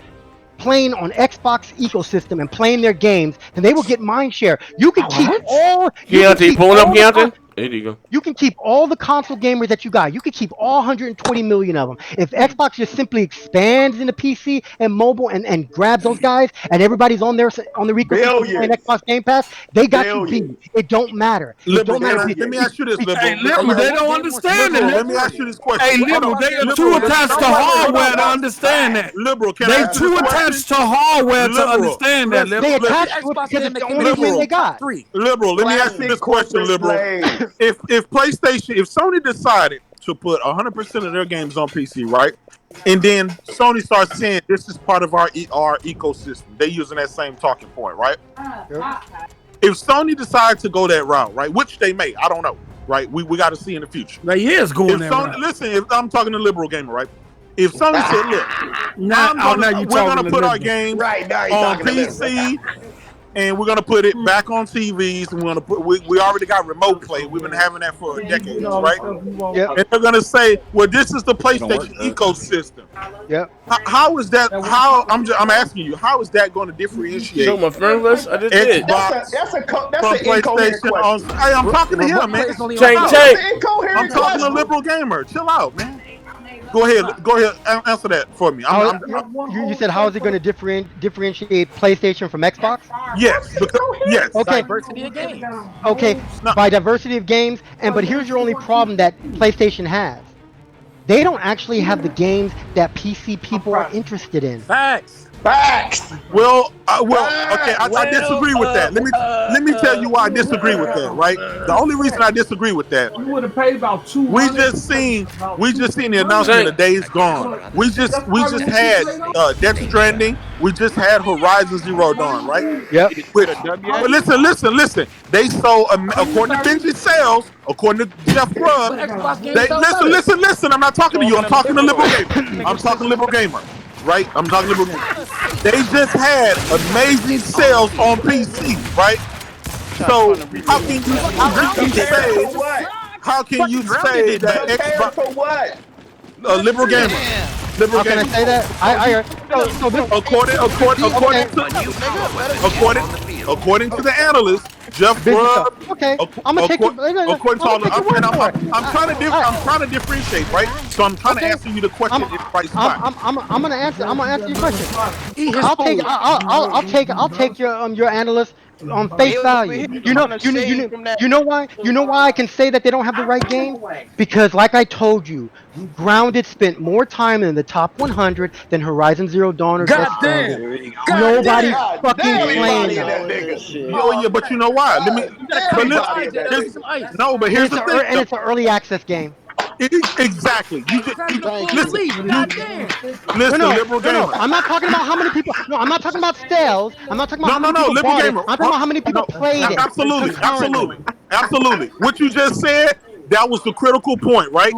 playing on Xbox ecosystem and playing their games, then they will get mind share. You can keep all. Keontae, pulling up, Keontae. There you go. You can keep all the console gamers that you got. You can keep all 120 million of them. If Xbox just simply expands into PC and mobile and grabs those guys and everybody's on the ecosystem and Xbox Game Pass, they got you beat. It don't matter. Let me ask you this, Liberal. Hey, Liberal, they don't understand it. Let me ask you this question. Hey, Liberal, they are too attached to hardware to understand that. Liberal, they too attached to hardware to understand that. They attached to it because it's the only thing they got. Liberal, let me ask you this question, Liberal. If Sony decided to put 100% of their games on PC, right, and then Sony starts saying this is part of our ecosystem, they using that same talking point, right? If Sony decides to go that route, right, which they may, I don't know, right? We got to see in the future. They is going that route. Listen, if I'm talking to liberal gamer, right? If Sony said, look, we're gonna put our games on PC. And we're gonna put it back on TVs. And we already got remote play. We've been having that for decades, right? Yep. And they're gonna say, well, this is the PlayStation ecosystem. Yep. How is that? I'm asking you, how is that going to differentiate? Show my friend list. I just did. Xbox that's an PlayStation. Hey, I'm talking to him, man. Change. I'm talking to liberal gamer. Chill out, man. Go ahead. Answer that for me. You said how is it going to differentiate PlayStation from Xbox? Yes. Yes. Okay. Diversity of games. Okay. By diversity of games, but here's your only problem that PlayStation has. They don't actually have the games that PC people are interested in. Facts. Well, okay. I disagree with that. Let me tell you why I disagree with that. Right. The only reason I disagree with that. You would have paid about $200. We just seen the announcement of Days Gone. We just had Death Stranding. We just had Horizon Zero Dawn, right? Yep. But listen. They sold, according to Benji sales, according to Jeff Grubb. Listen. I'm not talking to you. I'm talking to Liberal Gamer. I'm talking Liberal Gamer. Right? I'm talking Liberal Gamer. They just had amazing sales on PC, right? So how can you say that Xbox for what? Liberal Gamer? Liberal How can I say that? According to the analyst, Jeff Grubb. Okay, I'm gonna take it. I'm trying to differentiate, right? So I'm trying to answer you the question in the right spot. I'm gonna answer your question. I'll take your analyst on face value. You know why I can say that they don't have the right game? Because like I told you, Grounded spent more time in the top 100 than Horizon Zero Dawn or Death Stranding. Nobody's fucking playing that. Oh yeah, but you know why? Here's the thing. And it's an early access game. Exactly. Listen, Liberal Gamer. I'm not talking about how many people. No, I'm not talking about sales. I'm not talking about how many people Liberal bought Gamer. it. I'm talking about how many people played it. Absolutely. What you just said, that was the critical point, right?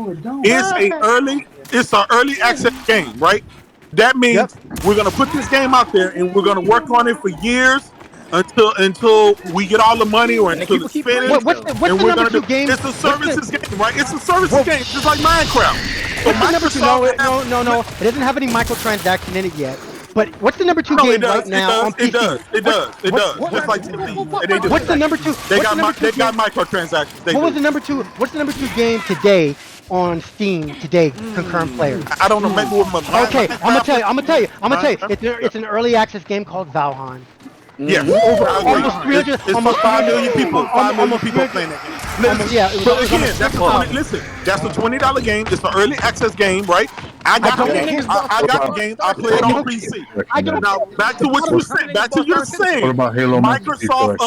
It's an early access game, right? That means we're gonna put this game out there and we're gonna work on it for years until we get all the money or until it's finished. What's the number two game? It's a services game, right? It's a services game, just like Minecraft. So what's the number two? No. It doesn't have any microtransaction in it yet. But what's the number two game right now on PC? It does. Just like PC. What's the number two? They got microtransactions. What's the number two game today on Steam today? Concurrent players. I don't know. Maybe with my okay, I'm gonna tell you. It's an early access game called Valheim. Yeah, almost 300. Almost 5 million people. 5 million people playing that game. So again, that's a $20 game. It's an early access game, right? I got the game. I play it on PC. Now back to what you said. Back to your saying. What about Halo? Microsoft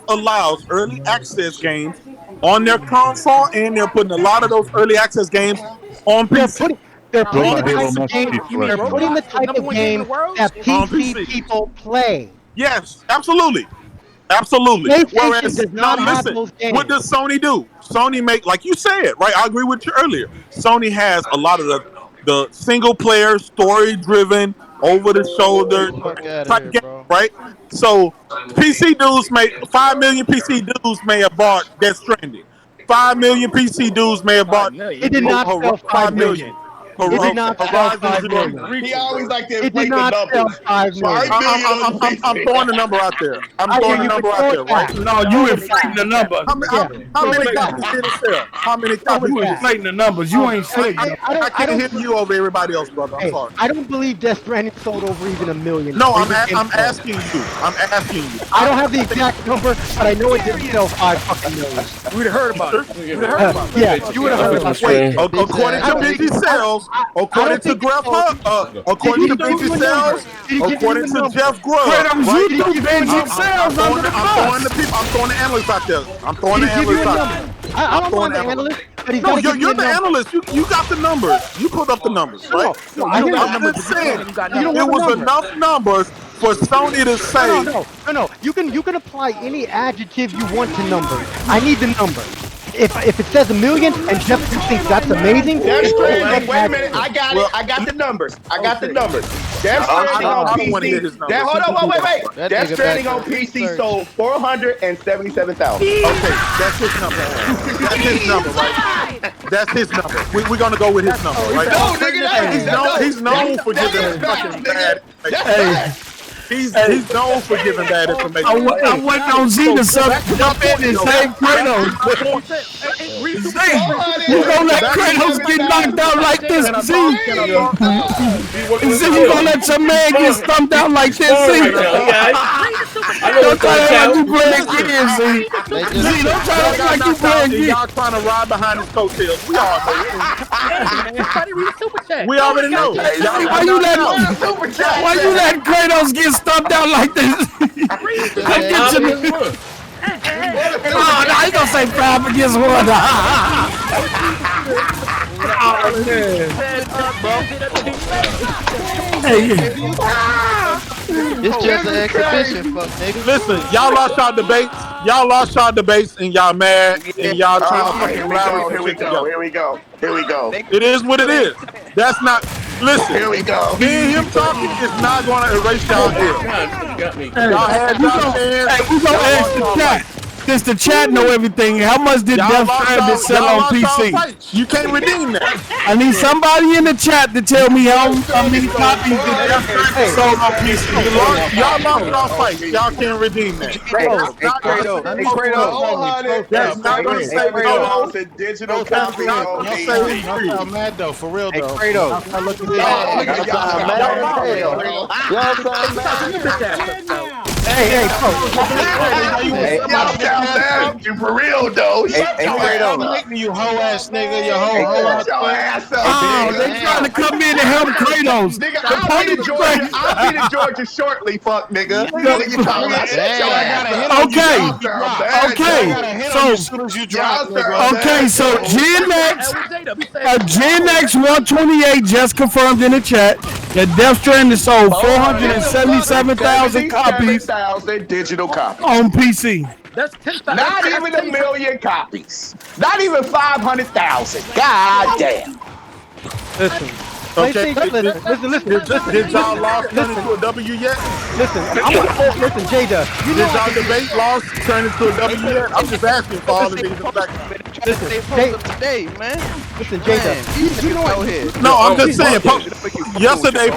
allows early access games on their console, and they're putting a lot of those early access games on PC. They're putting the type of game that PC people play. Yes, absolutely. Whereas, does not have those games. What does Sony do? Sony make, like you said, right? I agree with you earlier. Sony has a lot of the single player, story driven, over the shoulder type game, right? So PC dudes 5 million PC dudes may have bought Death Stranding. 5 million PC dudes may have bought. It did not sell 5 million. It did not sell 5 million. He always like to It did not sell 5 million. I'm throwing the number out there. Right? No, you inflating the number. How many copies did it sell? How many copies? You inflating the numbers. You ain't saying. I can't hit you over everybody else, brother. I'm sorry. I don't believe Death Stranding sold over even 1 million. No, I'm asking you. I don't have the exact number, but I know it didn't sell 5 fucking million. We'd have heard about it. Yeah, you would have heard about it. Wait, according to Benji sales, according to Jeff Grubb, according to Benji sales, according to Jeff Grubb, I'm throwing the analysts out there. I don't want the analyst, but he's got to you're the analyst. You got the numbers. You put up the numbers, right? I'm just saying, it was enough numbers for Sony to say. No. You can apply any adjective you want to numbers. I need the number. If it says 1 million and Jeff thinks that's amazing, wait a minute. I got it. I got the numbers. Death Stranding on PC. Wait. Death Stranding on PC sold 477,000. Okay, that's his number. Right? That's his number. We're gonna go with his number, right? No, nigga, he's known for giving fucking bad. He's known for giving bad information. I'm waiting on Z to jump in and save Kratos. Z, you gonna let Kratos get knocked out like this, Z? Z, you gonna let your man get stumped out like this, Z? Don't try to act like you playing games, Z. Z, don't try to act like you playing games. Y'all trying to ride behind his coattails. We all know. We already know. Why you let Kratos get stumped out like this? Oh, no, he gonna say 5 against 1. It's just an exhibition, fuck nigga. Listen, y'all lost y'all debates, and y'all mad, and y'all trying to fucking rally. Here we go. It is what it is. That's not. Listen, here we go. Me and him talking is not going to erase y'all here. Y'all had y'all chance. Hey, we gonna ask the chat. Since the chat know everything, how much did Death Stranding sell on PC? You can't redeem that. I need somebody in the chat to tell me how many copies did Death Stranding sold on PC. Y'all lost y'all fight. Y'all can't redeem that. That's not going to say Kratos and digital copy. Y'all mad though, for real though. Kratos. Y'all sound mad. Hey, Y'all sound mad. For real though. You hoe ass nigga, you hoe ass up. Oh, they trying to come in and help Kratos. Nigga, I'll be in Georgia shortly, fuck nigga. So Gen X 128 just confirmed in the chat that Death Stranding sold 477,000 copies digital copies on PC. That's 10,000. Not even 1 million copies. Not even 500,000. God damn. Listen. Okay. Listen. Did y'all lost turn into a W yet? Listen, J-Dub. Did y'all debate loss turn into a W yet? I'm just asking for all of these. Listen, J-Dub. You know what? No, I'm just saying. Yesterday,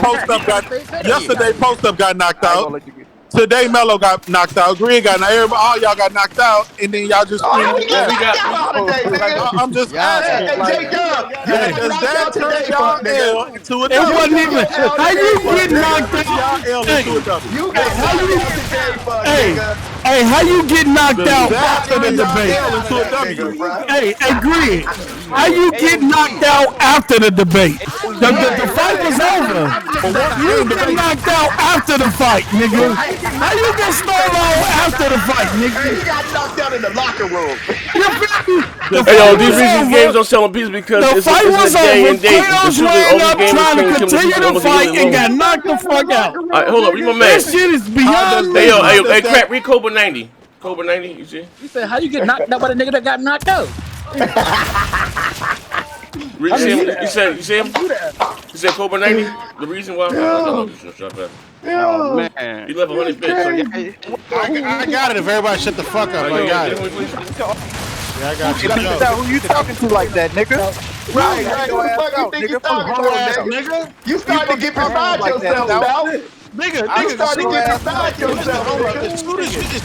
Post Up got knocked out. Today, Mello got knocked out. Green got knocked out. All y'all got knocked out, and then y'all just. I'm just asking. Does that turn y'all L into a W? It wasn't even. How you get knocked out? Y'all L into a W. Hey, how you get knocked out after the debate? Hey, Greg, how you get knocked out after the debate? The fight was over. You get knocked out after the fight, nigga. How you get stole on after the fight, nigga? He got knocked out in the locker room. Hey, yo, these games don't sell on PC because the fight was over. Kratos ran up trying to continue the fight and got knocked the fuck out. All right, hold up, read my man. This shit is beyond me. Hey, crap, read Cobra 90. Cobra 90, you see? You said, how you get knocked out by the nigga that got knocked out? You see him? You said Cobra 90? The reason why? Oh, man. He left 100 bits. I got it if everybody shut the fuck up. I got it. Yeah, I got you. Who you talking to like that, nigga? Right, who the fuck you think you talking to, nigga? You starting to get beside yourself, Sal. Nigga, you starting to get beside yourself. As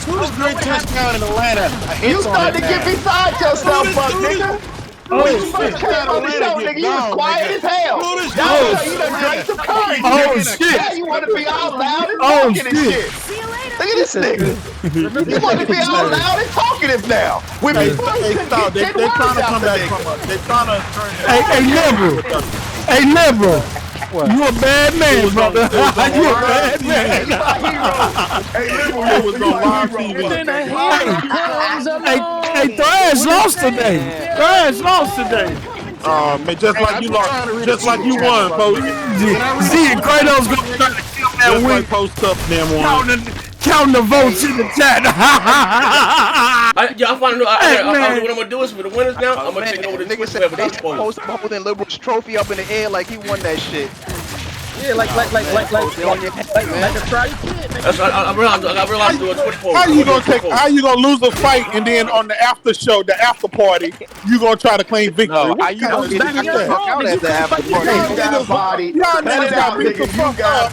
soon as Greg touchdown in Atlanta, you starting to get beside yourself, fuck nigga. When you first came on the show, nigga, you was quiet as hell. Now you done drank some courage. Oh, shit. Now you want to be all loud and talking and shit. Look at this nigga. You want to be all loud and talkative now. When people they trying to come back from us. They trying to turn. Hey, liberal. You a bad man, brother. You a bad man. Hey, liberal, was on live TV. Hey, Thrash lost today. Man, just like you lost, just like you won, folks. Z and Kratos gonna try to kill that win. Post up, them one. Counting the votes in the chat. I finally know. I know what I'm gonna do is for the winners now. I'm gonna take over the nigga said they post holding Liberal's trophy up in the air like he won that shit. Yeah, like a try kid. I realized doing Twitter poll. How you gonna lose a fight and then on the after show, the after party, you gonna try to claim victory? No, how you gonna get out at the after party? You got body. Y'all niggas got beat the fuck up.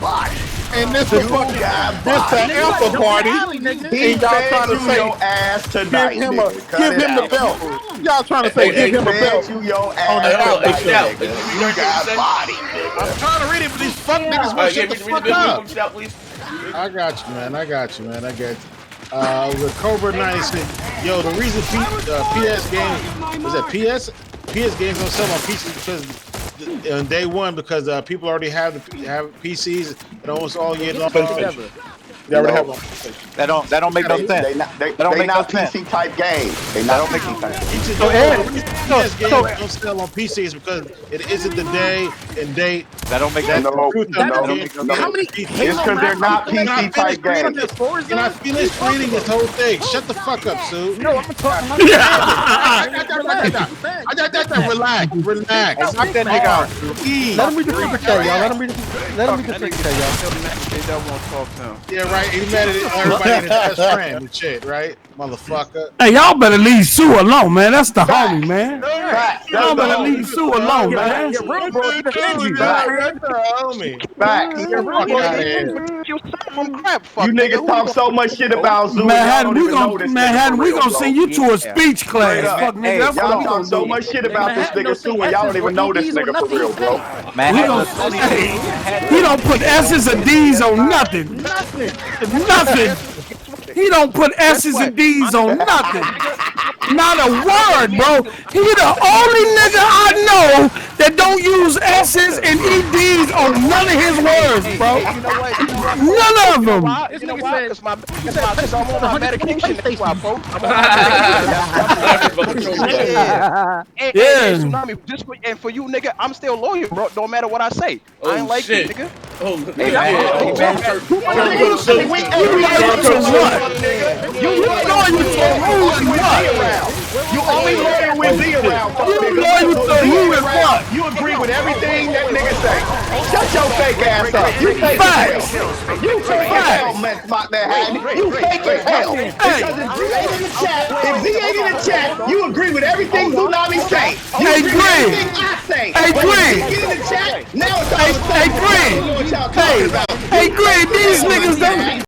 And this was fucking this the after party. And y'all trying to say your ass tonight, give him the belt. Y'all trying to say give him a belt you your on ass the after tonight, show. nigga. You got body, nigga. I'm trying to read it, but these fuck niggas won't shut the fuck up. I got you, man. I got you. With Cobra 96, yo, the reason PS games is that PS games don't sell on PCs because on day one because people already have PCs and almost all year long. They already have That don't make no sense. They not PC type games. They don't make no sense. PS games don't sell on PCs because it isn't the day and date. That don't make that sense. How many? It's because they're not PC type games. Can I finish reading this whole thing? Shut the fuck up, Sue. No, I'm talking. Relax. Knock that nigga out. Let him read the super chat, y'all. Let him read the super chat, y'all. Yeah, right. He mad at everybody in his best friend and shit, right? Motherfucker. Hey, y'all better leave Sue alone, man. That's the homie, man. Y'all better leave Sue alone, man. That's the homie. You niggas talk so much shit about Zoo. Man, we gonna send you to a speech class. Fuck, nigga. That's what Y'all we talk gonna so do. much shit about this nigga Sue, and y'all don't even know this nigga for real, bro. He don't put S's and D's on nothing. Nothing. He don't put S's and D's on nothing. Not a word, bro. He the only nigga I know that don't use S's and EDs on none of his words, bro. None of them. This nigga said, because I'm on my medication. That's why, folks. Yeah. Tsunami, and for you, nigga, I'm still loyal, bro. No matter what I say. I ain't like you, nigga. You only loyal when Z around. You agree with everything that nigga say. Shut your fake ass up. You fake as hell. You fake as hell, man. You fake as hell. Because if Z ain't in the chat, you agree with everything Tsunami say. You agree with everything I say. Hey, Green. Get in the chat. Now it's all Hey, Green. Hey, Green. These niggas don't.